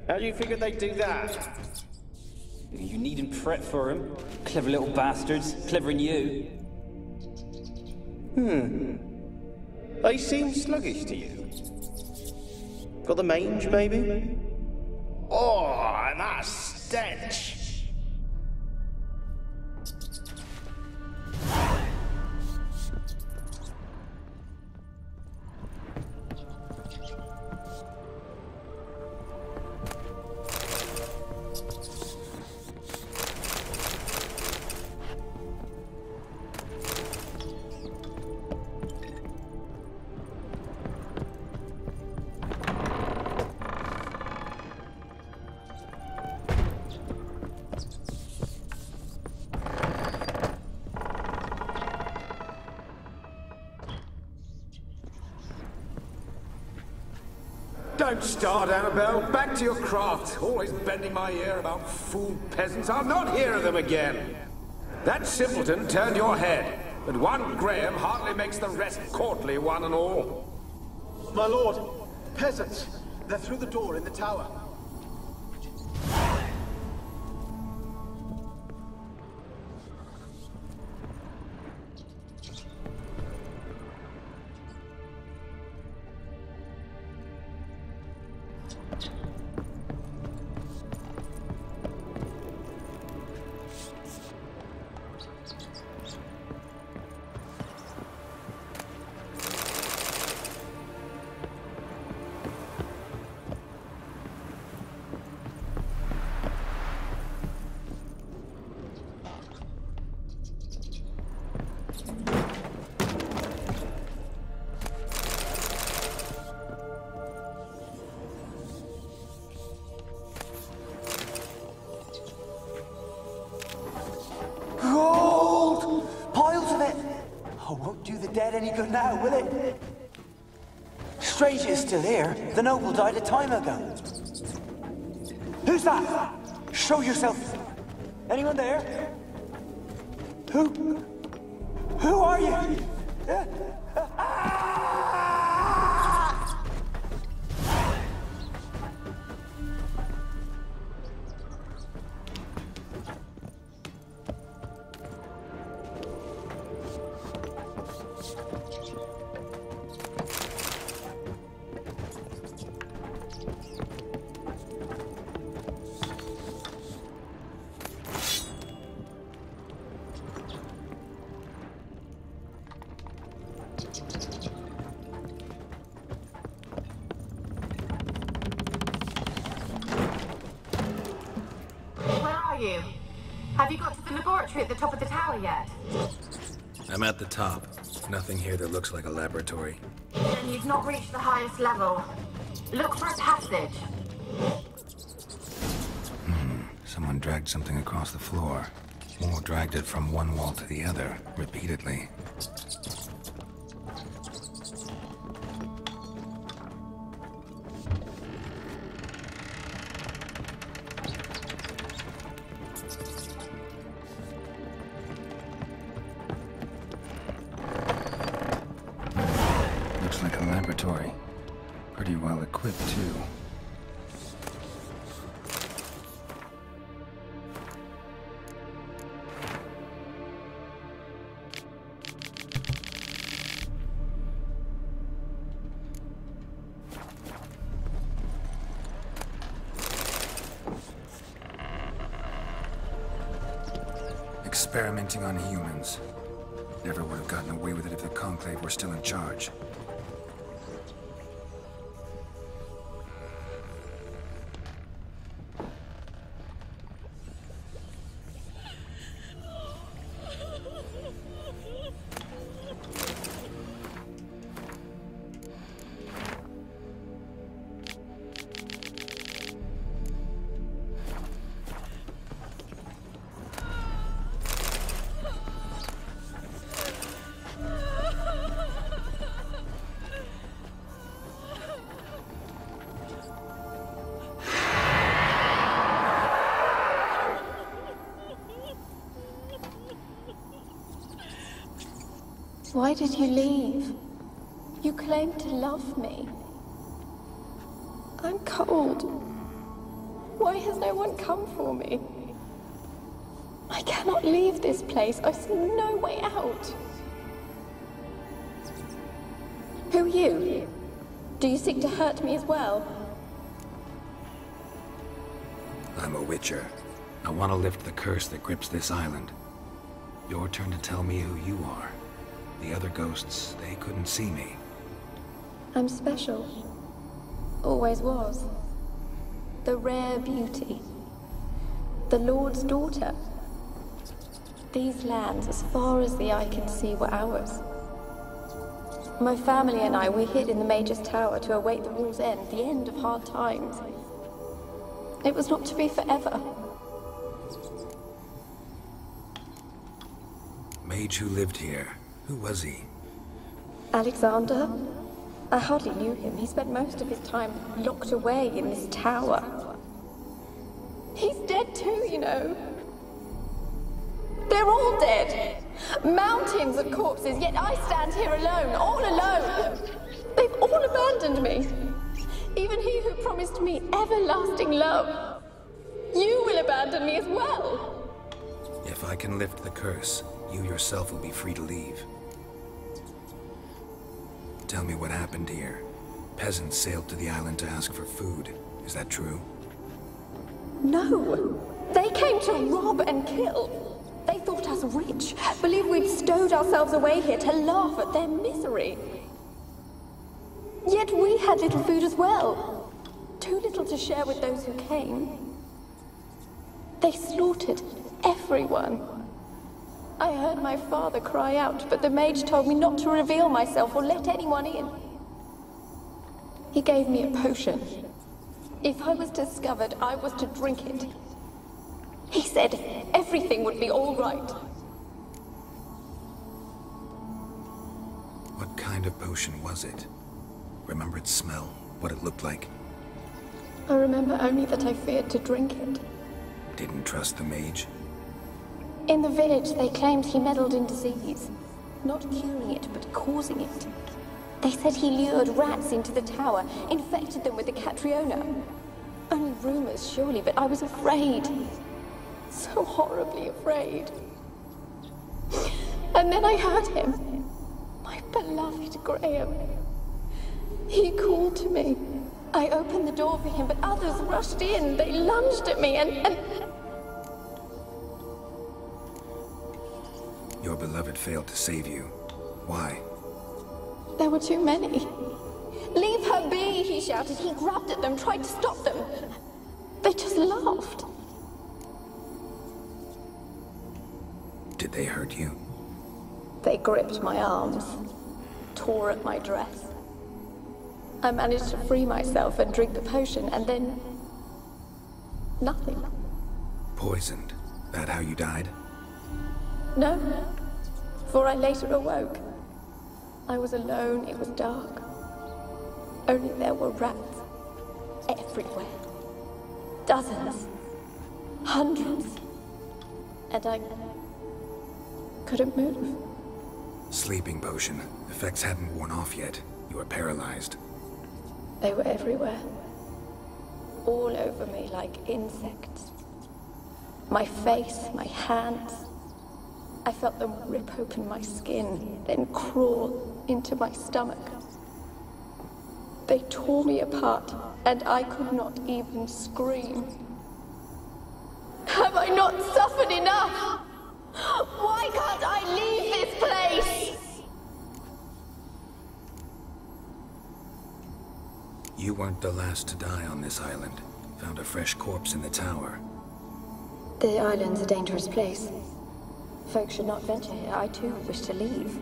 How do you figure they'd do that? You needn't fret for him. Clever little bastards. Clever'n you. They seem sluggish to you. Got the mange, maybe? Oh, and that stench! Don't start, Annabelle. Back to your craft. Always bending my ear about fool peasants. I'll not hear of them again. That simpleton turned your head, but one Graham hardly makes the rest courtly, one and all. My lord, peasants. They're through the door in the tower. Any good now, will it? Strange it's still here. The noble died a time ago. Who's that? Show yourself. Anyone there? Who are you? Have you got to the laboratory at the top of the tower yet? I'm at the top. Nothing here that looks like a laboratory. Then you've not reached the highest level. Look for a passage. Someone dragged something across the floor. More dragged it from one wall to the other, repeatedly. Looks like a laboratory. Pretty well equipped, too. Experimenting on humans. Never would have gotten away with it if the Conclave were still in charge. Why did you leave? You claimed to love me. I'm cold. Why has no one come for me? I cannot leave this place. I see no way out. Who are you? Do you seek to hurt me as well? I'm a Witcher. I want to lift the curse that grips this island. Your turn to tell me who you are. The other ghosts, they couldn't see me. I'm special. Always was. The rare beauty. The Lord's daughter. These lands, as far as the eye can see, were ours. My family and I, we hid in the Mage's Tower to await the war's end, the end of hard times. It was not to be forever. Mage who lived here. Who was he? Alexander? I hardly knew him. He spent most of his time locked away in this tower. He's dead too, you know. They're all dead. Mountains of corpses, yet I stand here alone, all alone. They've all abandoned me. Even he who promised me everlasting love. You will abandon me as well. If I can lift the curse, you yourself will be free to leave. Tell me what happened here. Peasants sailed to the island to ask for food. Is that true? No. They came to rob and kill. They thought us rich, believed we'd stowed ourselves away here to laugh at their misery. Yet we had little food as well. Too little to share with those who came. They slaughtered everyone. I heard my father cry out, but the mage told me not to reveal myself or let anyone in. He gave me a potion. If I was discovered, I was to drink it. He said everything would be all right. What kind of potion was it? Remember its smell? What it looked like? I remember only that I feared to drink it. Didn't trust the mage? In the village, they claimed he meddled in disease. Not curing it, but causing it. They said he lured rats into the tower, infected them with the Catriona. Only rumors, surely, but I was afraid. So horribly afraid. And then I heard him. My beloved Graham. He called to me. I opened the door for him, but others rushed in. They lunged at me and... Your beloved failed to save you. Why? There were too many. Leave her be, he shouted. He grabbed at them, tried to stop them. They just laughed. Did they hurt you? They gripped my arms, tore at my dress. I managed to free myself and drink the potion, and then... nothing. Poisoned. That how you died? No, for I later awoke. I was alone, it was dark. Only there were rats everywhere. Dozens. Hundreds. And I couldn't move. Sleeping potion. Effects hadn't worn off yet. You were paralyzed. They were everywhere. All over me like insects. My face, my hands. I felt them rip open my skin, then crawl into my stomach. They tore me apart, and I could not even scream. Have I not suffered enough? Why can't I leave this place? You weren't the last to die on this island. Found a fresh corpse in the tower. The island's a dangerous place. Folks should not venture here. I too wish to leave.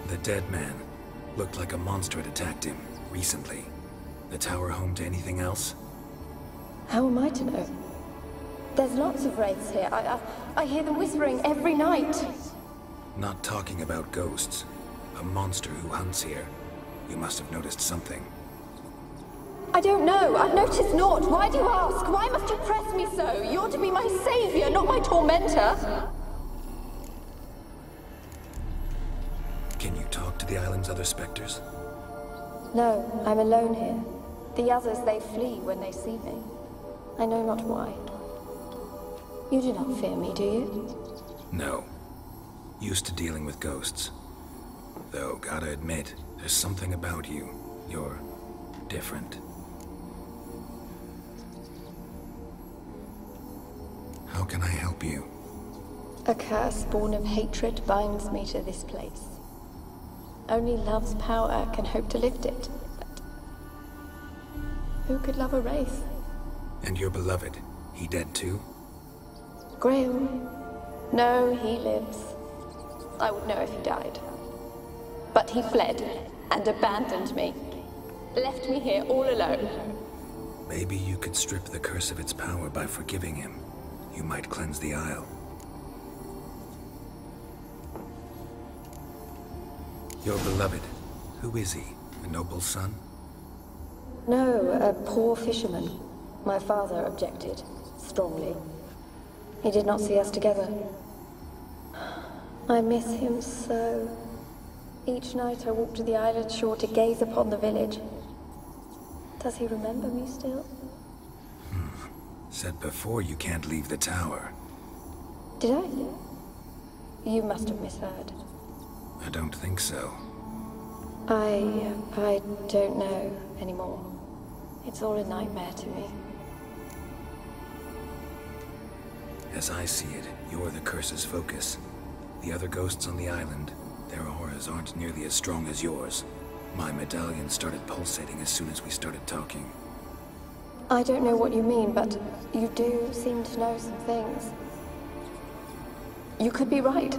The dead man. Looked like a monster had attacked him, recently. The tower home to anything else? How am I to know? There's lots of wraiths here. I hear them whispering every night. Not talking about ghosts. A monster who hunts here. You must have noticed something. I don't know. I've noticed naught. Why do you ask? Why must you press me so? You're to be my savior, not my tormentor. Can you talk to the island's other specters? No, I'm alone here. The others, they flee when they see me. I know not why. You do not fear me, do you? No. Used to dealing with ghosts. Though, gotta admit, there's something about you. You're different. How can I help you? A curse born of hatred binds me to this place. Only love's power can hope to lift it. But who could love a wraith? And your beloved, he dead too? Graham? No, he lives. I would know if he died. But he fled and abandoned me. Left me here all alone. Maybe you could strip the curse of its power by forgiving him. You might cleanse the Isle. Your beloved, who is he? A noble son? No, a poor fisherman. My father objected, strongly. He did not see us together. I miss him so. Each night I walk to the island shore to gaze upon the village. Does he remember me still? Said before you can't leave the tower. Did I? You must have misheard. I don't think so. I don't know anymore. It's all a nightmare to me. As I see it, you're the curse's focus. The other ghosts on the island, their auras aren't nearly as strong as yours. My medallion started pulsating as soon as we started talking. I don't know what you mean, but you do seem to know some things. You could be right.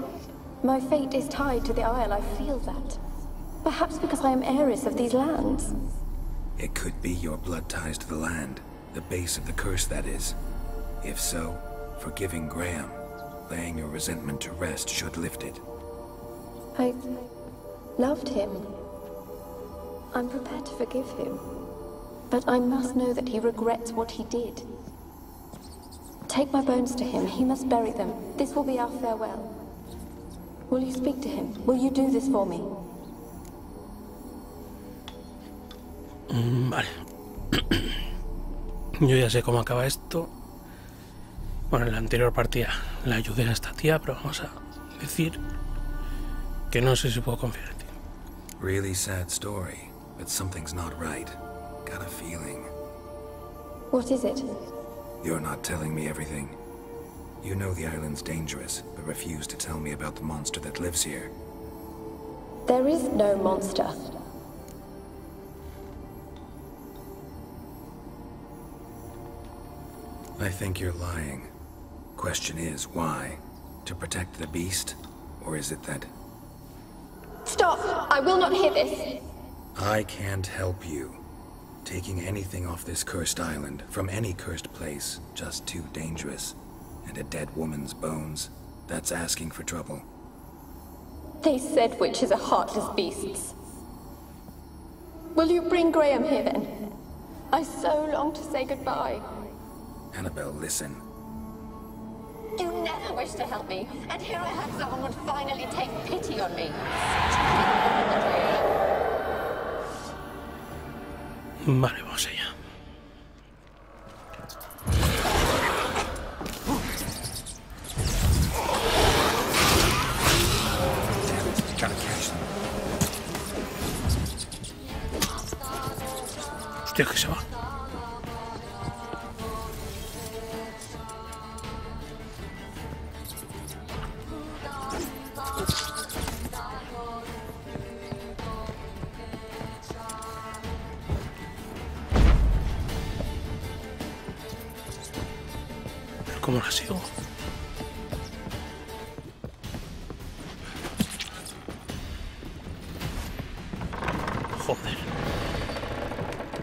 My fate is tied to the Isle, I feel that. Perhaps because I am heiress of these lands. It could be your blood ties to the land, the base of the curse, that is. If so, forgiving Graham, laying your resentment to rest should lift it. I loved him. I'm prepared to forgive him. But I must know that he regrets what he did. Take my bones to him. He must bury them. This will be our farewell. Will you speak to him? Will you do this for me? Vale. Yo ya sé cómo acaba esto. Bueno, en la anterior partida le ayudé a esta tía, pero vamos a decir que no sé si puedo confiar en ti. Really sad story, but something's not right. Got a feeling. What is it? You're not telling me everything. You know the island's dangerous, but refuse to tell me about the monster that lives here. There is no monster. I think you're lying. Question is, why? To protect the beast? Or is it that... Stop! I will not hear this! I can't help you. Taking anything off this cursed island, from any cursed place, just too dangerous. And a dead woman's bones. That's asking for trouble. They said witches are heartless beasts. Will you bring Graham here then? I so long to say goodbye. Annabelle, listen. You never wished to help me, and here I have someone would finally take pity on me. Vale, vamos allá. Hostia, que se va. Pero ¿cómo la sigo? Joder.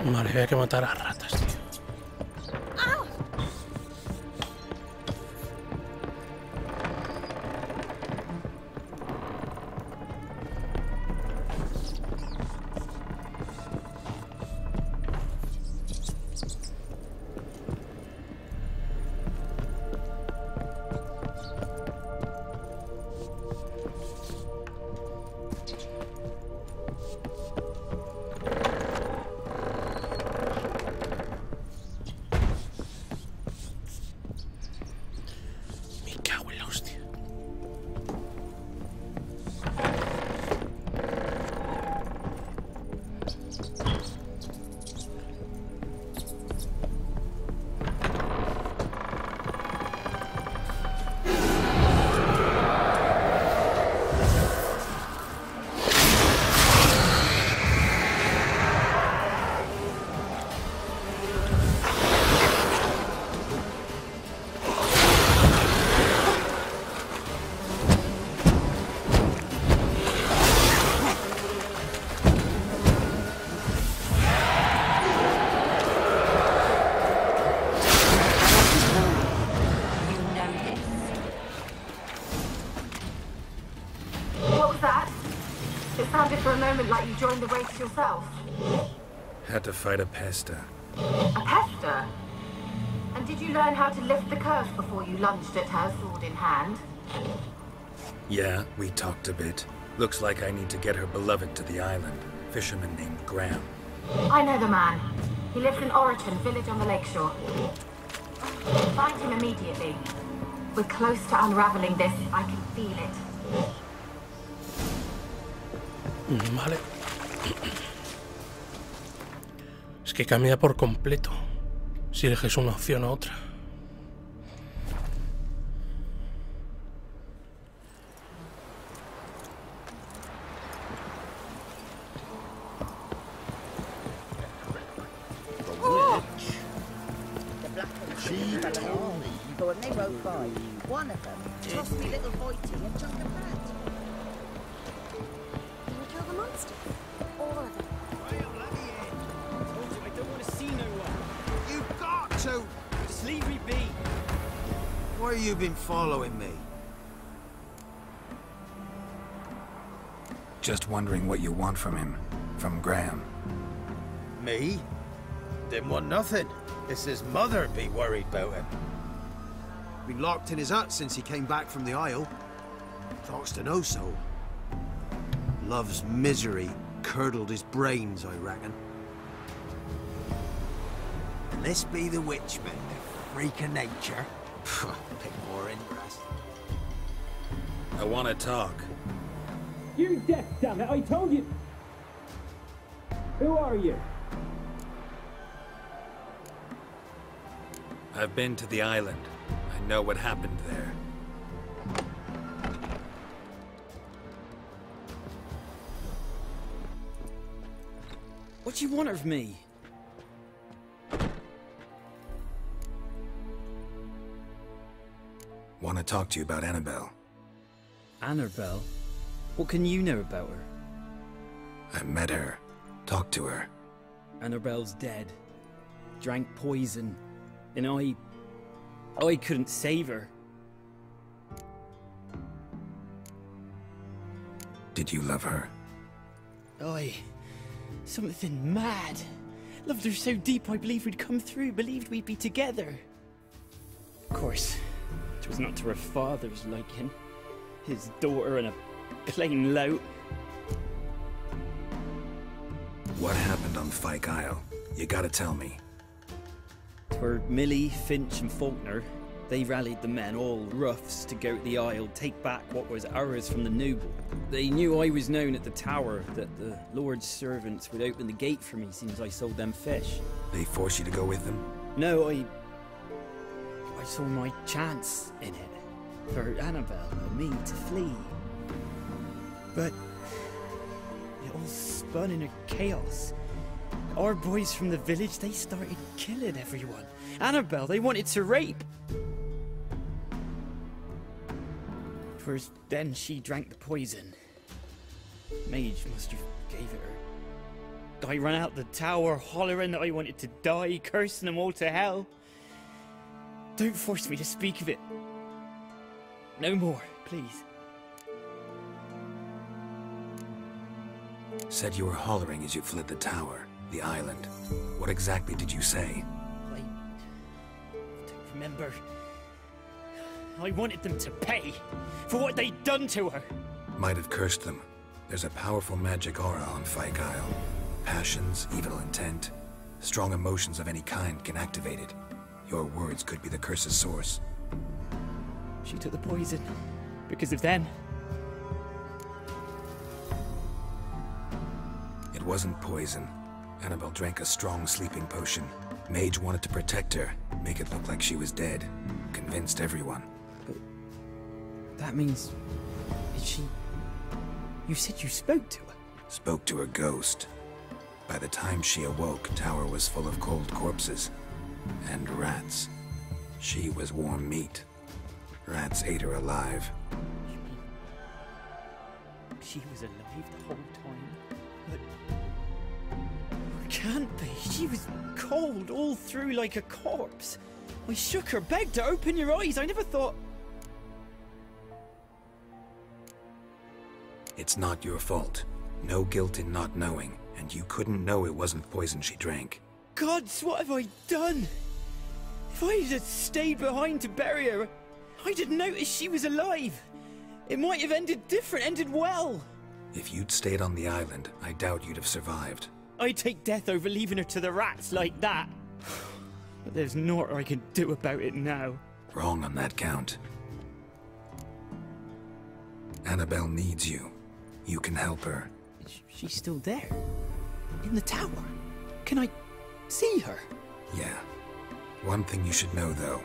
Vale, había que matar a ratas, tío. For a moment like you joined the race yourself. Had to fight a pester. A pester? And did you learn how to lift the curse before you lunged at her, sword in hand? Yeah, we talked a bit. Looks like I need to get her beloved to the island. Fisherman named Graham. I know the man. He lives in Oriton, village on the lakeshore. Find him immediately. We're close to unraveling this. I can feel it. Vale. Es que cambia por completo si eliges una opción u otra. But when they rode by, one of them tossed me little Hoity and chucked them back. Can we kill the monster? All of them. Told you I don't want to see no one. You've got to! Just leave me be. Why have you been following me? Just wondering what you want from him. From Graham. Me? Didn't want nothing. It's his mother be worried about him. Been locked in his hut since he came back from the Isle. Thoughts to know so. Love's misery curdled his brains, I reckon. And this be the witchman, the freak of nature. Bit more interest. I want to talk. You're deaf, damn it! I told you! Who are you? I've been to the island. I know what happened there. What do you want of me? Want to talk to you about Annabelle. Annabelle? What can you know about her? I met her. Talked to her. Annabelle's dead. Drank poison. And I couldn't save her. Did you love her? Aye. Something mad. Loved her so deep I believed we'd come through, believed we'd be together. Of course, it was not to her father's liking. His daughter and a plain lout. What happened on Fyke Isle? You gotta tell me. Twere Millie, Finch and Faulkner. They rallied the men, all roughs, to go to the Isle, take back what was ours from the noble. They knew I was known at the tower, that the Lord's servants would open the gate for me since I sold them fish. They forced you to go with them? No, I saw my chance in it, for Annabelle and me to flee. But it all spun in a chaos. Our boys from the village, they started killing everyone. Annabelle, they wanted to rape. First, then she drank the poison. Mage must have gave it her. I ran out the tower, hollering that I wanted to die, cursing them all to hell. Don't force me to speak of it. No more, please. Said you were hollering as you fled the tower, the island. What exactly did you say? I don't remember. I wanted them to pay for what they'd done to her. Might have cursed them. There's a powerful magic aura on Fyke Isle. Passions, evil intent, strong emotions of any kind can activate it. Your words could be the curse's source. She took the poison because of them. It wasn't poison. Annabelle drank a strong sleeping potion. Mage wanted to protect her, make it look like she was dead. Convinced everyone. But that means... she... You said you spoke to her? Spoke to her ghost. By the time she awoke, tower was full of cold corpses. And rats. She was warm meat. Rats ate her alive. She was alive the whole time? But... Can't be. She was cold all through like a corpse. I shook her, begged her, open your eyes. I never thought... It's not your fault. No guilt in not knowing, and you couldn't know it wasn't poison she drank. Gods, what have I done? If I had stayed behind to bury her, I didn't notice she was alive. It might have ended different, ended well. If you'd stayed on the island, I doubt you'd have survived. I'd take death over leaving her to the rats like that. But there's naught I can do about it now. Wrong on that count. Annabelle needs you. You can help her. She's still there? In the tower? Can I see her? Yeah. One thing you should know, though.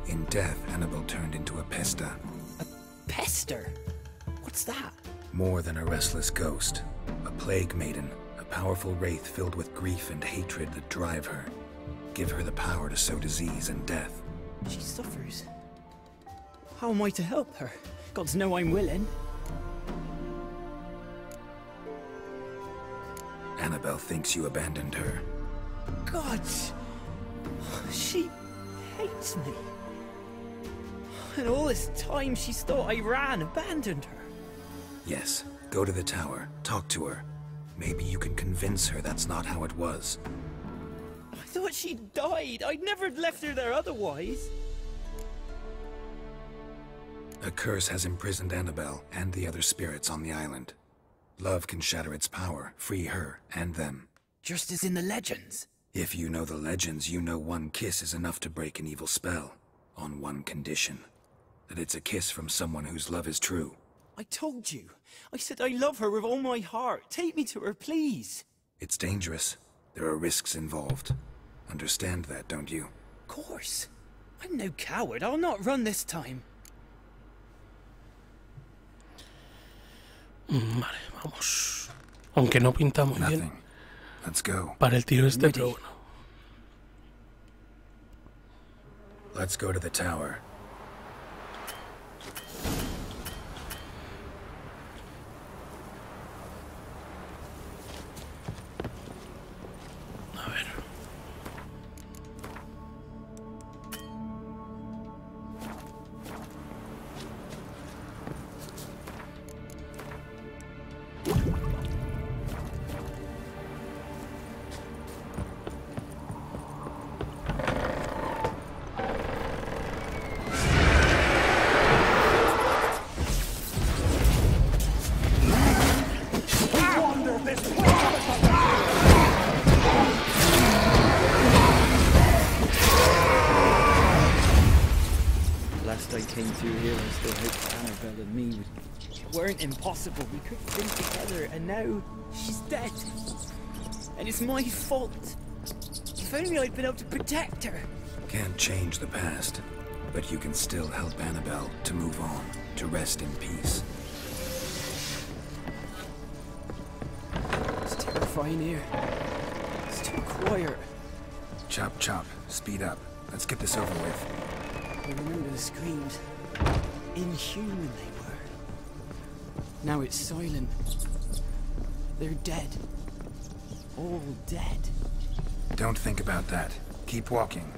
In death, Annabelle turned into a pesta. A pester? What's that? More than a restless ghost. A plague maiden. A powerful wraith filled with grief and hatred that drive her. Give her the power to sow disease and death. She suffers. How am I to help her? Gods know I'm willing. Annabelle thinks you abandoned her. Gods! She hates me. And all this time she's thought I abandoned her. Yes, go to the tower, talk to her. Maybe you can convince her that's not how it was. I thought she died. I'd never left her there otherwise. A curse has imprisoned Annabelle and the other spirits on the island. Love can shatter its power, free her and them. Just as in the legends. If you know the legends, you know one kiss is enough to break an evil spell. On one condition. That it's a kiss from someone whose love is true. I told you. I said I love her with all my heart. Take me to her, please. It's dangerous. There are risks involved. Understand that, don't you? Of course. I'm no coward. I'll not run this time. Vale, vamos. Aunque no pinta muy bien. Let's go. Para el tiro este, pero bueno. Let's go to the tower. A ver. came through here, I still hoped that Annabelle and me weren't impossible. We could have been together, and now she's dead. And it's my fault. If only I'd been able to protect her. Can't change the past, but you can still help Annabelle to move on, to rest in peace. It's terrifying here. It's too quiet. Chop, chop. Speed up. Let's get this over with. I remember the screams. Inhuman they were. Now it's silent. They're dead. All dead. Don't think about that. Keep walking.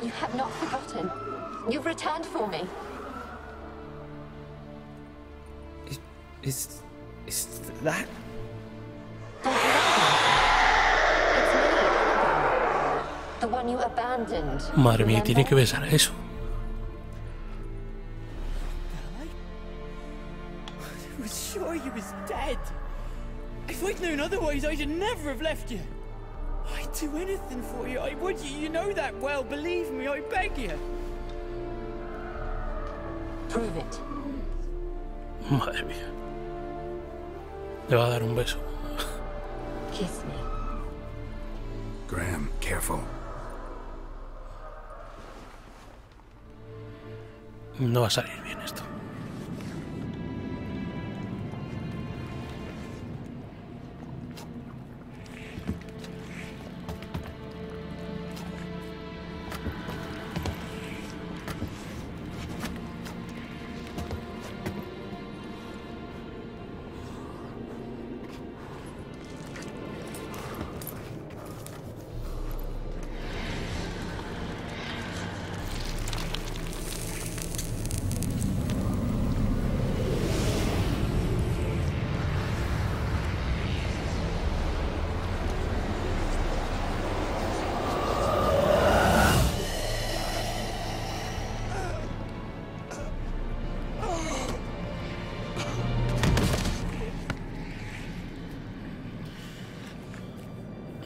You have not forgotten. You've returned for me. Is that? It's me, the one you abandoned. Madre mía, tiene que besar a eso. I was sure you was dead. If I'd known otherwise, I'd never have left you. I'd do anything for you. I would. You know that well. Believe me, I beg you. Prove it. Madre mía. Le va a dar un beso. Kiss me. Graham, careful. No va a salir bien esto.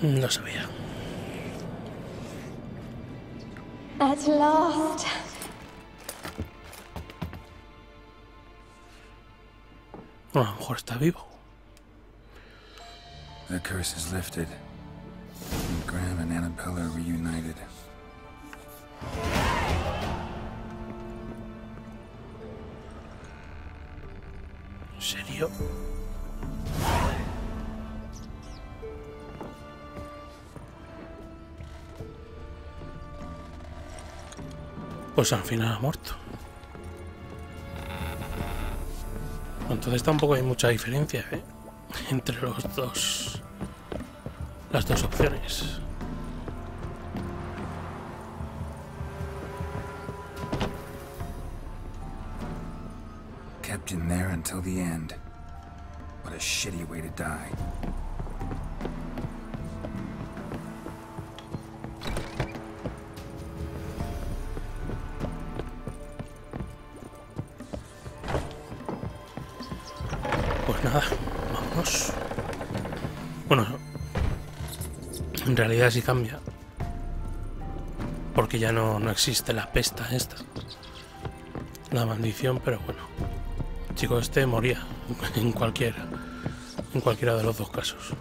Lo sabía. At last. A lo mejor está vivo. The curse is lifted. And Graham and Annabelle are reunited. ¿En serio? Pues al final ha muerto. Entonces tampoco hay mucha diferencia, ¿eh? Entre los dos. Las dos opciones. Kept in there until the end. What a shitty way to die. Pues nada, vámonos. Bueno, en realidad sí cambia. Porque ya no existe la pesta esta. La maldición, pero bueno. El chico este moría en cualquiera de los dos casos.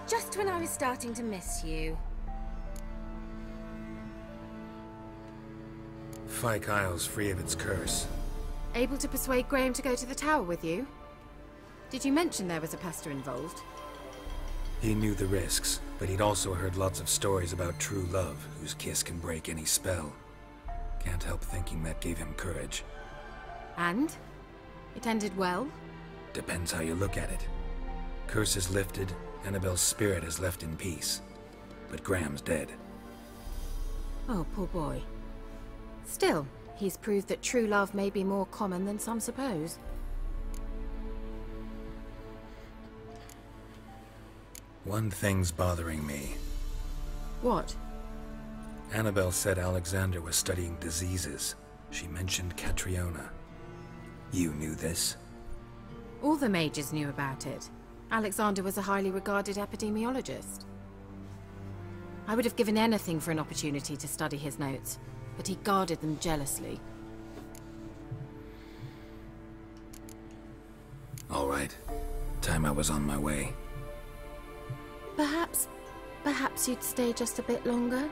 Just when I was starting to miss you. Fyke Isle's free of its curse. Able to persuade Graham to go to the tower with you? Did you mention there was a pester involved? He knew the risks, but he'd also heard lots of stories about true love, whose kiss can break any spell. Can't help thinking that gave him courage. And? It ended well? Depends how you look at it. Curse is lifted, Annabelle's spirit is left in peace. But Graham's dead. Oh, poor boy. Still, he's proved that true love may be more common than some suppose. One thing's bothering me. What? Annabelle said Alexander was studying diseases. She mentioned Catriona. You knew this? All the mages knew about it. Alexander was a highly regarded epidemiologist. I would have given anything for an opportunity to study his notes, but he guarded them jealously. All right. Time I was on my way. Perhaps you'd stay just a bit longer?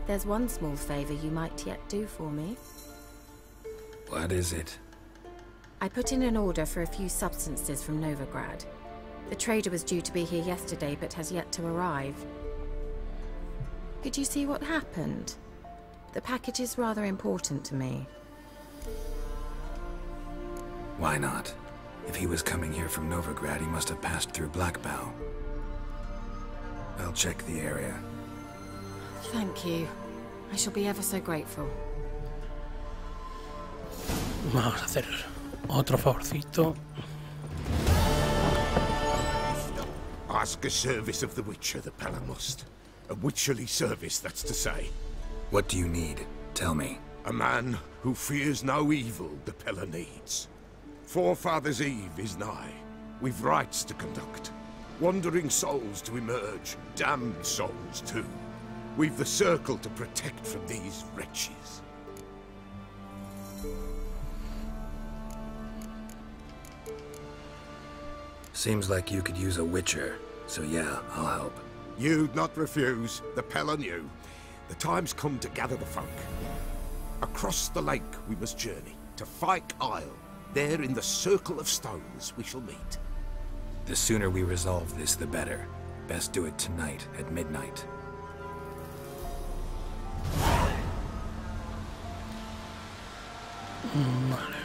There's one small favor you might yet do for me. What is it? I put in an order for a few substances from Novigrad. The trader was due to be here yesterday, but has yet to arrive. Could you see what happened? The package is rather important to me. Why not? If he was coming here from Novigrad, he must have passed through Blackbow. I'll check the area. Thank you. I shall be ever so grateful. Vamos a hacer otro favorcito. Ask a service of the Witcher, the Pella must. A witcherly service, that's to say. What do you need? Tell me. A man who fears no evil the Pella needs. Forefathers' Eve is nigh. We've rites to conduct. Wandering souls to emerge. Damned souls, too. We've the circle to protect from these wretches. Seems like you could use a witcher, so yeah, I'll help. You'd not refuse. The Pella knew. The time's come to gather the folk. Across the lake we must journey, to Fyke Isle. There in the circle of stones we shall meet. The sooner we resolve this, the better. Best do it tonight, at midnight. Vale.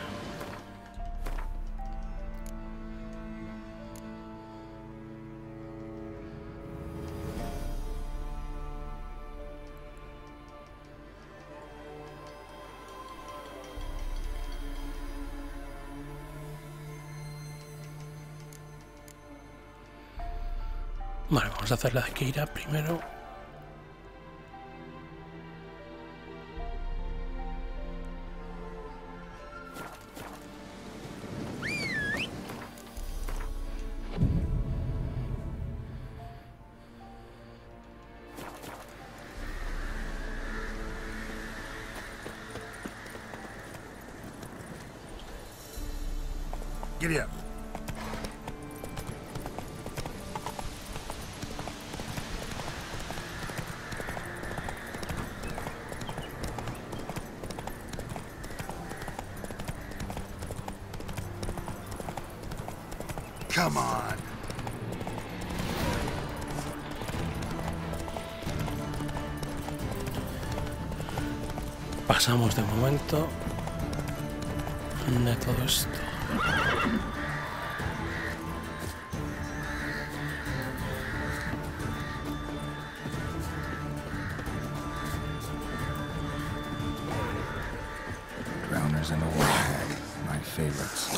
Vale, vamos a hacer la de Keira primero. Giddy up. Come on. Pasamos de momento de todo esto. Drowners in the Warhag, my favorites.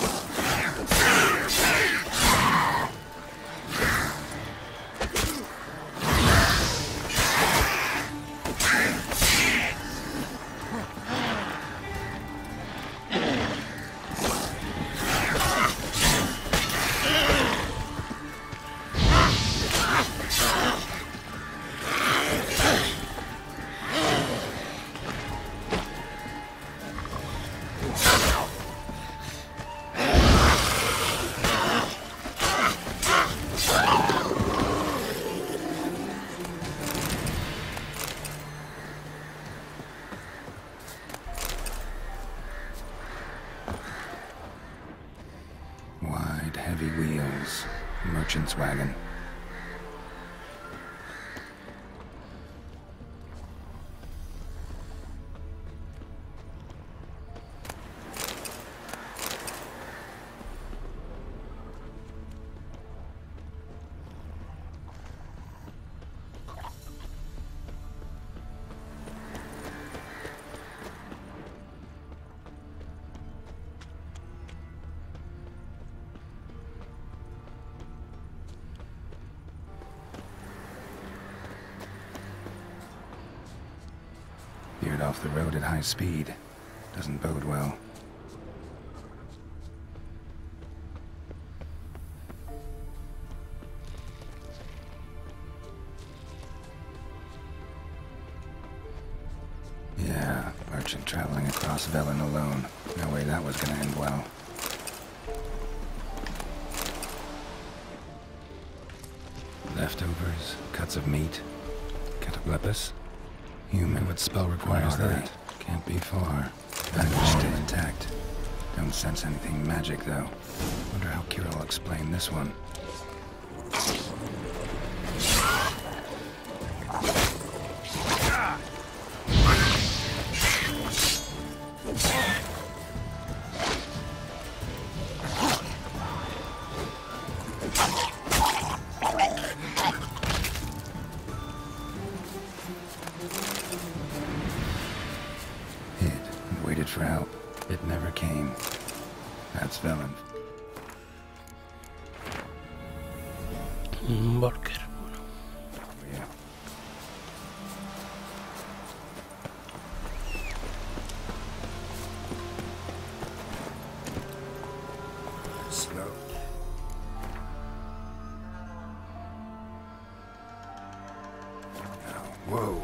Yes, merchant's wagon. Veered off the road at high speed. Doesn't bode well. Yeah, merchant traveling across Velen alone. No way that was gonna end well. Leftovers, cuts of meat, cataplepis. Human, what spell requires that? Can't be far. Language still intact. Don't sense anything magic, though. Wonder how Kira will explain this one. For help. It never came. That's Velen. Walker. Yeah. Slow. Oh, whoa.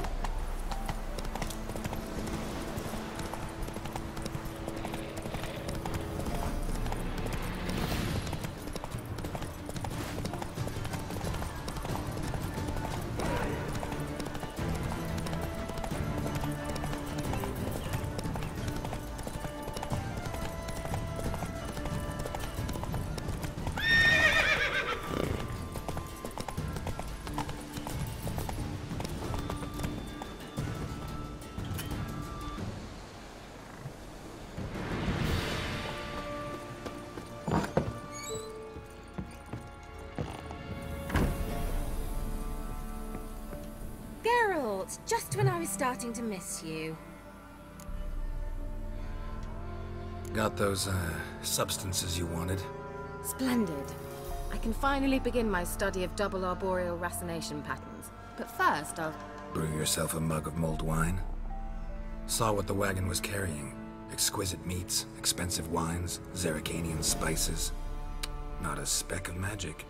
Just when I was starting to miss you. Got those, substances you wanted? Splendid. I can finally begin my study of double arboreal racination patterns. But first, I'll... Brew yourself a mug of mulled wine? Saw what the wagon was carrying. Exquisite meats, expensive wines, Zerrikanian spices. Not a speck of magic.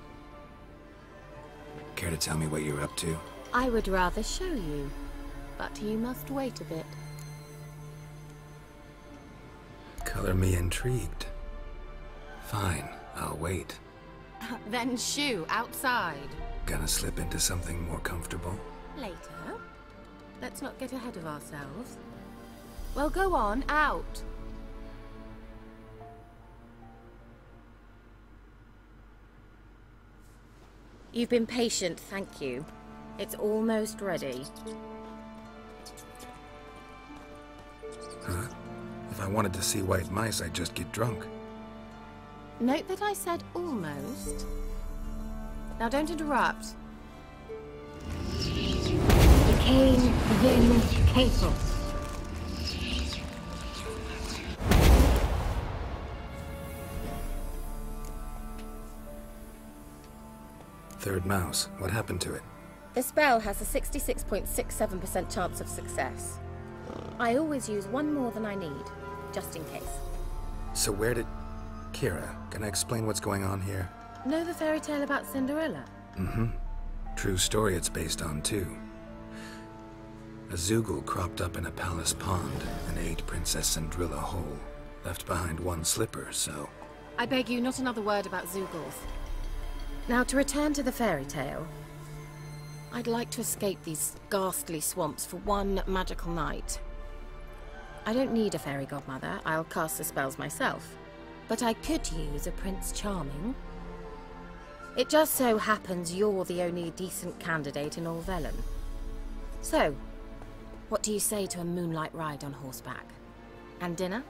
Care to tell me what you're up to? I would rather show you, but you must wait a bit. Color me intrigued. Fine, I'll wait. Then shoo, outside. Gonna slip into something more comfortable? Later. Let's not get ahead of ourselves. Well, go on, out. You've been patient, thank you. It's almost ready. Huh? If I wanted to see white mice, I'd just get drunk. Note that I said almost. Now don't interrupt. Decaying Vin Castle. Third mouse. What happened to it? The spell has a 66.67% chance of success. I always use one more than I need, just in case. So where did... Kira, can I explain what's going on here? Know the fairy tale about Cinderella? Mm-hmm. True story it's based on, too. A Zoogle cropped up in a palace pond and ate Princess Cinderella whole. Left behind one slipper, so... I beg you, not another word about Zoogles. Now, to return to the fairy tale... I'd like to escape these ghastly swamps for one magical night. I don't need a fairy godmother, I'll cast the spells myself. But I could use a Prince Charming. It just so happens you're the only decent candidate in all Velen. So, what do you say to a moonlight ride on horseback? And dinner?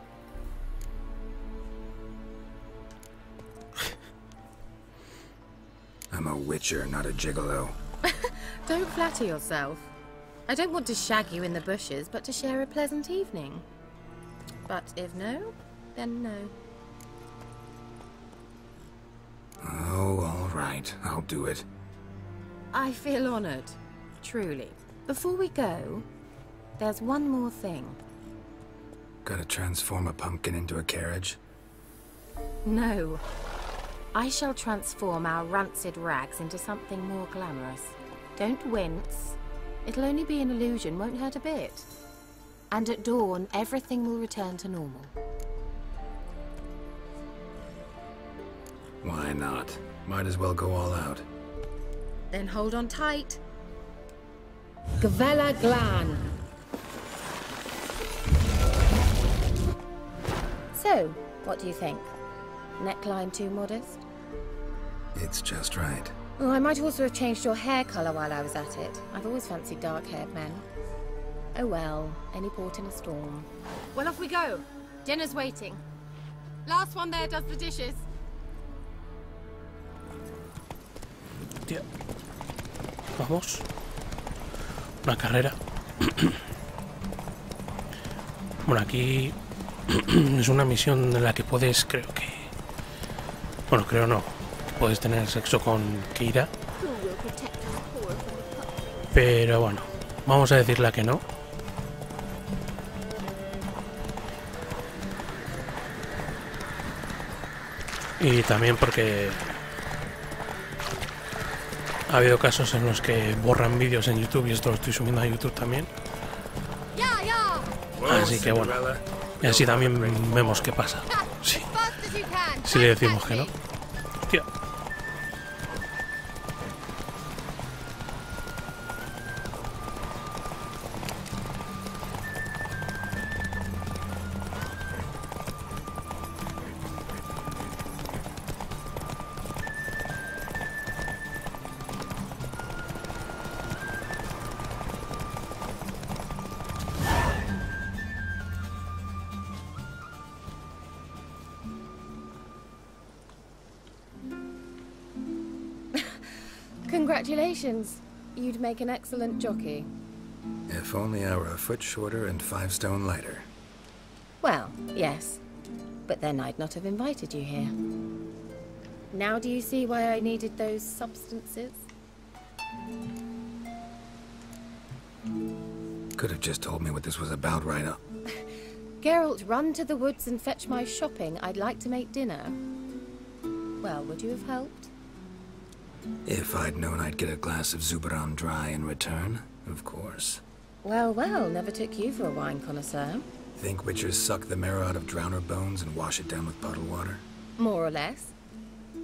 I'm a witcher, not a gigolo. Don't flatter yourself. I don't want to shag you in the bushes, but to share a pleasant evening. But if no, then no. Oh, all right. I'll do it. I feel honored. Truly. Before we go, there's one more thing. Gotta transform a pumpkin into a carriage? No. I shall transform our rancid rags into something more glamorous. Don't wince. It'll only be an illusion, won't hurt a bit. And at dawn, everything will return to normal. Why not? Might as well go all out. Then hold on tight. Gavella Glan. So, what do you think? Neckline too modest? It's just right. Oh, I might also have changed your hair colour while I was at it. I've always fancied dark-haired men. Oh well, any port in a storm. Well, off we go. Dinner's waiting. Last one there does the dishes. Tía. Vamos. Una carrera. Bueno, aquí es una misión en la que puedes, creo que... Bueno, creo no. Puedes tener sexo con Keira. Pero bueno, vamos a decirle que no. Y también porque ha habido casos en los que borran vídeos en YouTube y esto lo estoy subiendo a YouTube también. Así que bueno, y así también vemos qué pasa. Sí. Si le decimos que no. Hostia. Congratulations. You'd make an excellent jockey. If only I were a foot shorter and 5 stone lighter. Well, yes. But then I'd not have invited you here. Now do you see why I needed those substances? Could have just told me what this was about right up. Geralt, run to the woods and fetch my shopping. I'd like to make dinner. Well, would you have helped? If I'd known I'd get a glass of Zuberon dry in return, of course. Well, well, never took you for a wine connoisseur. Think witchers suck the marrow out of drowner bones and wash it down with puddle water? More or less.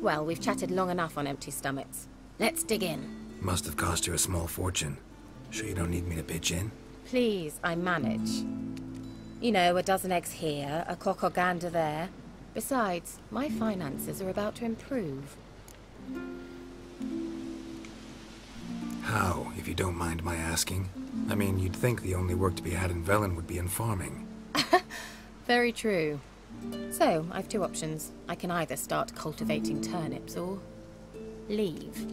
Well, we've chatted long enough on empty stomachs. Let's dig in. Must have cost you a small fortune. Sure you don't need me to pitch in? Please, I manage. You know, a dozen eggs here, a cock or gander there. Besides, my finances are about to improve. How, if you don't mind my asking? I mean, you'd think the only work to be had in Velen would be in farming. Very true. So, I've 2 options. I can either start cultivating turnips or leave.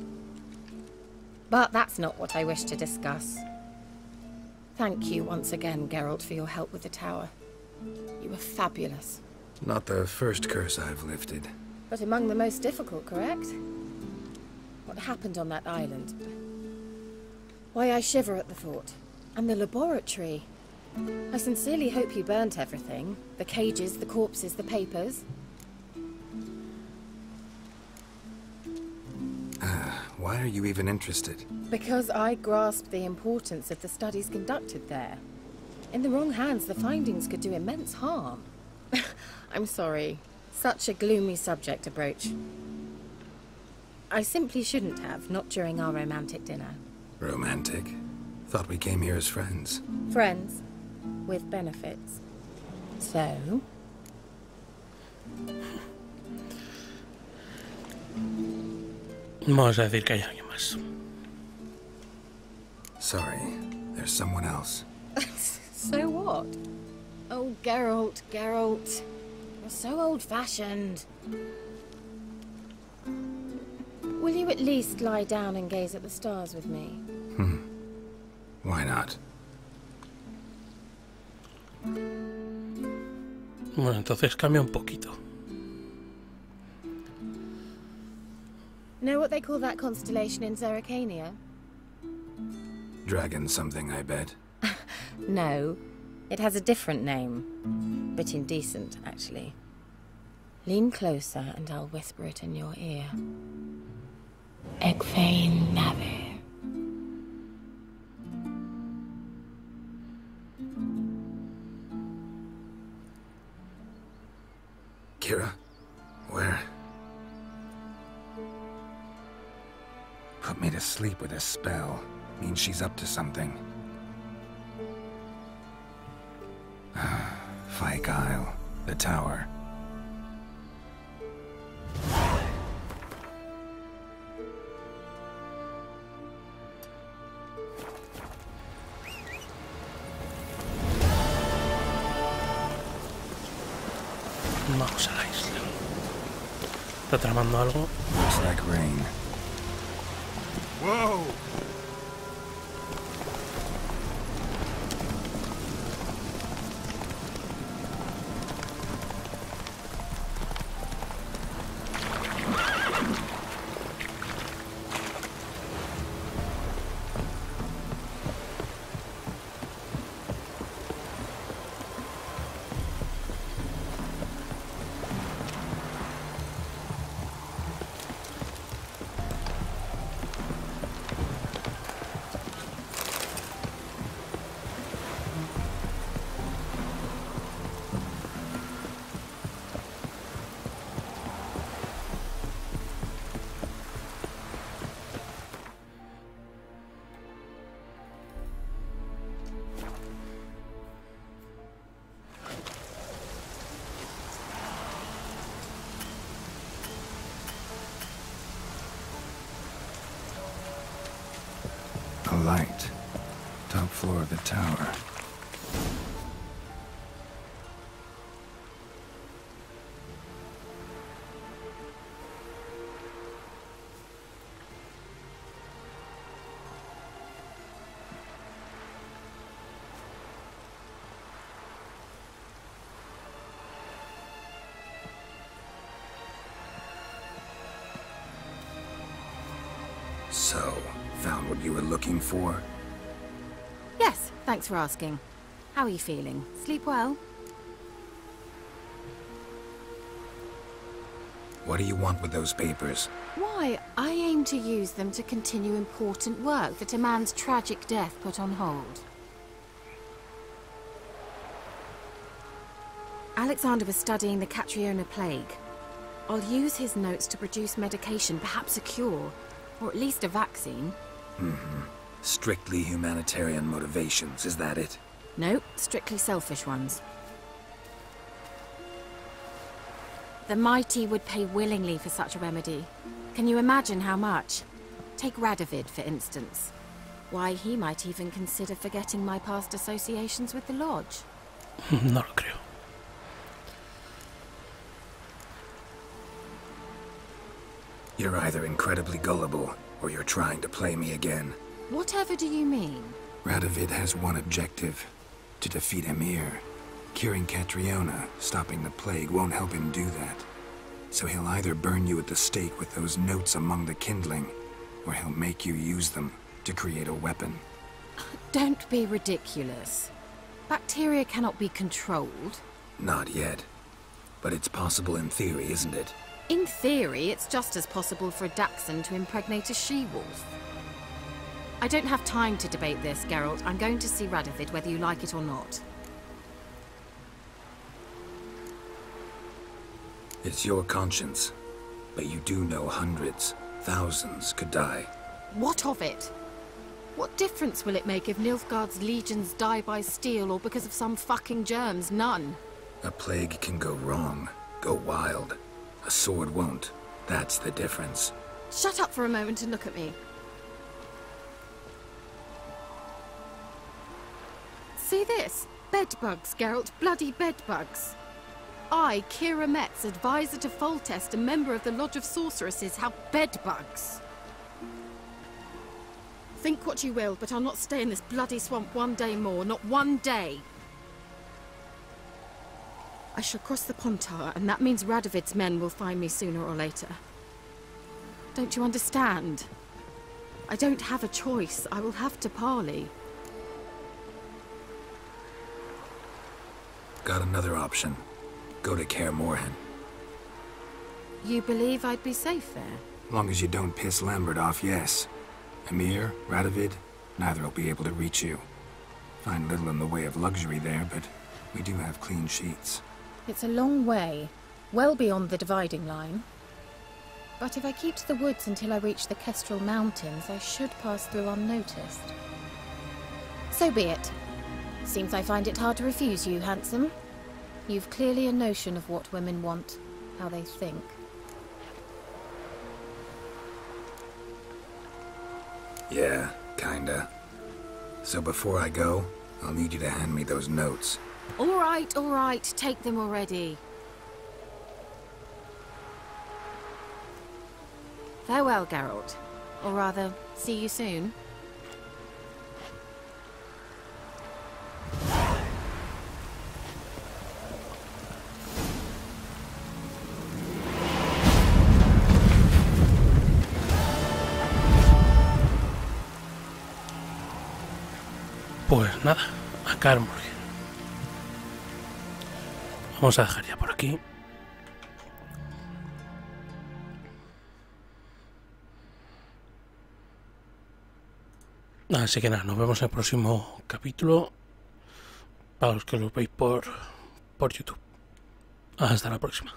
But that's not what I wish to discuss. Thank you once again, Geralt, for your help with the tower. You were fabulous. Not the first curse I've lifted. But among the most difficult, correct? What happened on that island? Why, I shiver at the thought. And the laboratory. I sincerely hope you burnt everything. The cages, the corpses, the papers. Why are you even interested? Because I grasped the importance of the studies conducted there. In the wrong hands, the findings could do immense harm. I'm sorry. Such a gloomy subject to broach. I simply shouldn't have, not during our romantic dinner. Romantic? Thought we came here as friends. Friends. With benefits. So? Vamos a decir que hay alguien más. Sorry, there's someone else. So what? Oh, Geralt, Geralt. You're so old-fashioned. Will you at least lie down and gaze at the stars with me? Why not? Bueno, entonces cambia un poquito. Know what they call that constellation in Zerrikania? Dragon something, I bet. No, it has a different name. Bit indecent, actually. Lean closer and I'll whisper it in your ear. Egfain Nave. Kira? Where? Put me to sleep with a spell. Means she's up to something. Fyke Isle. The tower. Vamos a la isla. ¿Está tramando algo? Looks like rain. Whoa! A light. Top floor of the tower. So, found what you were looking for? Yes, thanks for asking. How are you feeling? Sleep well? What do you want with those papers? Why, I aim to use them to continue important work that a man's tragic death put on hold. Alexander was studying the Catriona plague. I'll use his notes to produce medication, perhaps a cure, or at least a vaccine. Strictly humanitarian motivations, is that it? No, strictly selfish ones. The mighty would pay willingly for such a remedy. Can you imagine how much? Take Radovid, for instance. Why, he might even consider forgetting my past associations with the Lodge. No lo creo. You're either incredibly gullible, or you're trying to play me again. Whatever do you mean? Radovid has one objective. To defeat Emir. Curing Catriona, stopping the plague, won't help him do that. So he'll either burn you at the stake with those notes among the kindling, or he'll make you use them to create a weapon. Don't be ridiculous. Bacteria cannot be controlled. Not yet. But it's possible in theory, isn't it? In theory, it's just as possible for a Dachshund to impregnate a she-wolf. I don't have time to debate this, Geralt. I'm going to see Radovid whether you like it or not. It's your conscience. But you do know hundreds, thousands could die. What of it? What difference will it make if Nilfgaard's legions die by steel or because of some fucking germs? None. A plague can go wrong, go wild. A sword won't. That's the difference. Shut up for a moment and look at me. See this? Bedbugs, Geralt. Bloody bedbugs. I, Kira Metz, advisor to Foltest, a member of the Lodge of Sorceresses, have bedbugs. Think what you will, but I'll not stay in this bloody swamp one day more. Not one day. I shall cross the Pontar, and that means Radovid's men will find me sooner or later. Don't you understand? I don't have a choice. I will have to parley. Got another option. Go to Kaer Morhen. You believe I'd be safe there? Long as you don't piss Lambert off, yes. Emir, Radovid, neither will be able to reach you. Find little in the way of luxury there, but we do have clean sheets. It's a long way, well beyond the dividing line. But if I keep to the woods until I reach the Kestrel Mountains, I should pass through unnoticed. So be it. Seems I find it hard to refuse you, handsome. You've clearly a notion of what women want, how they think. Yeah, kinda. So before I go, I'll need you to hand me those notes. All right, take them already. Farewell, Geralt. Or rather, see you soon. Pues nada, a Kaer Morhen. Vamos a dejar ya por aquí. Así que nada, nos vemos en el próximo capítulo. Para los que lo veis por YouTube. Hasta la próxima.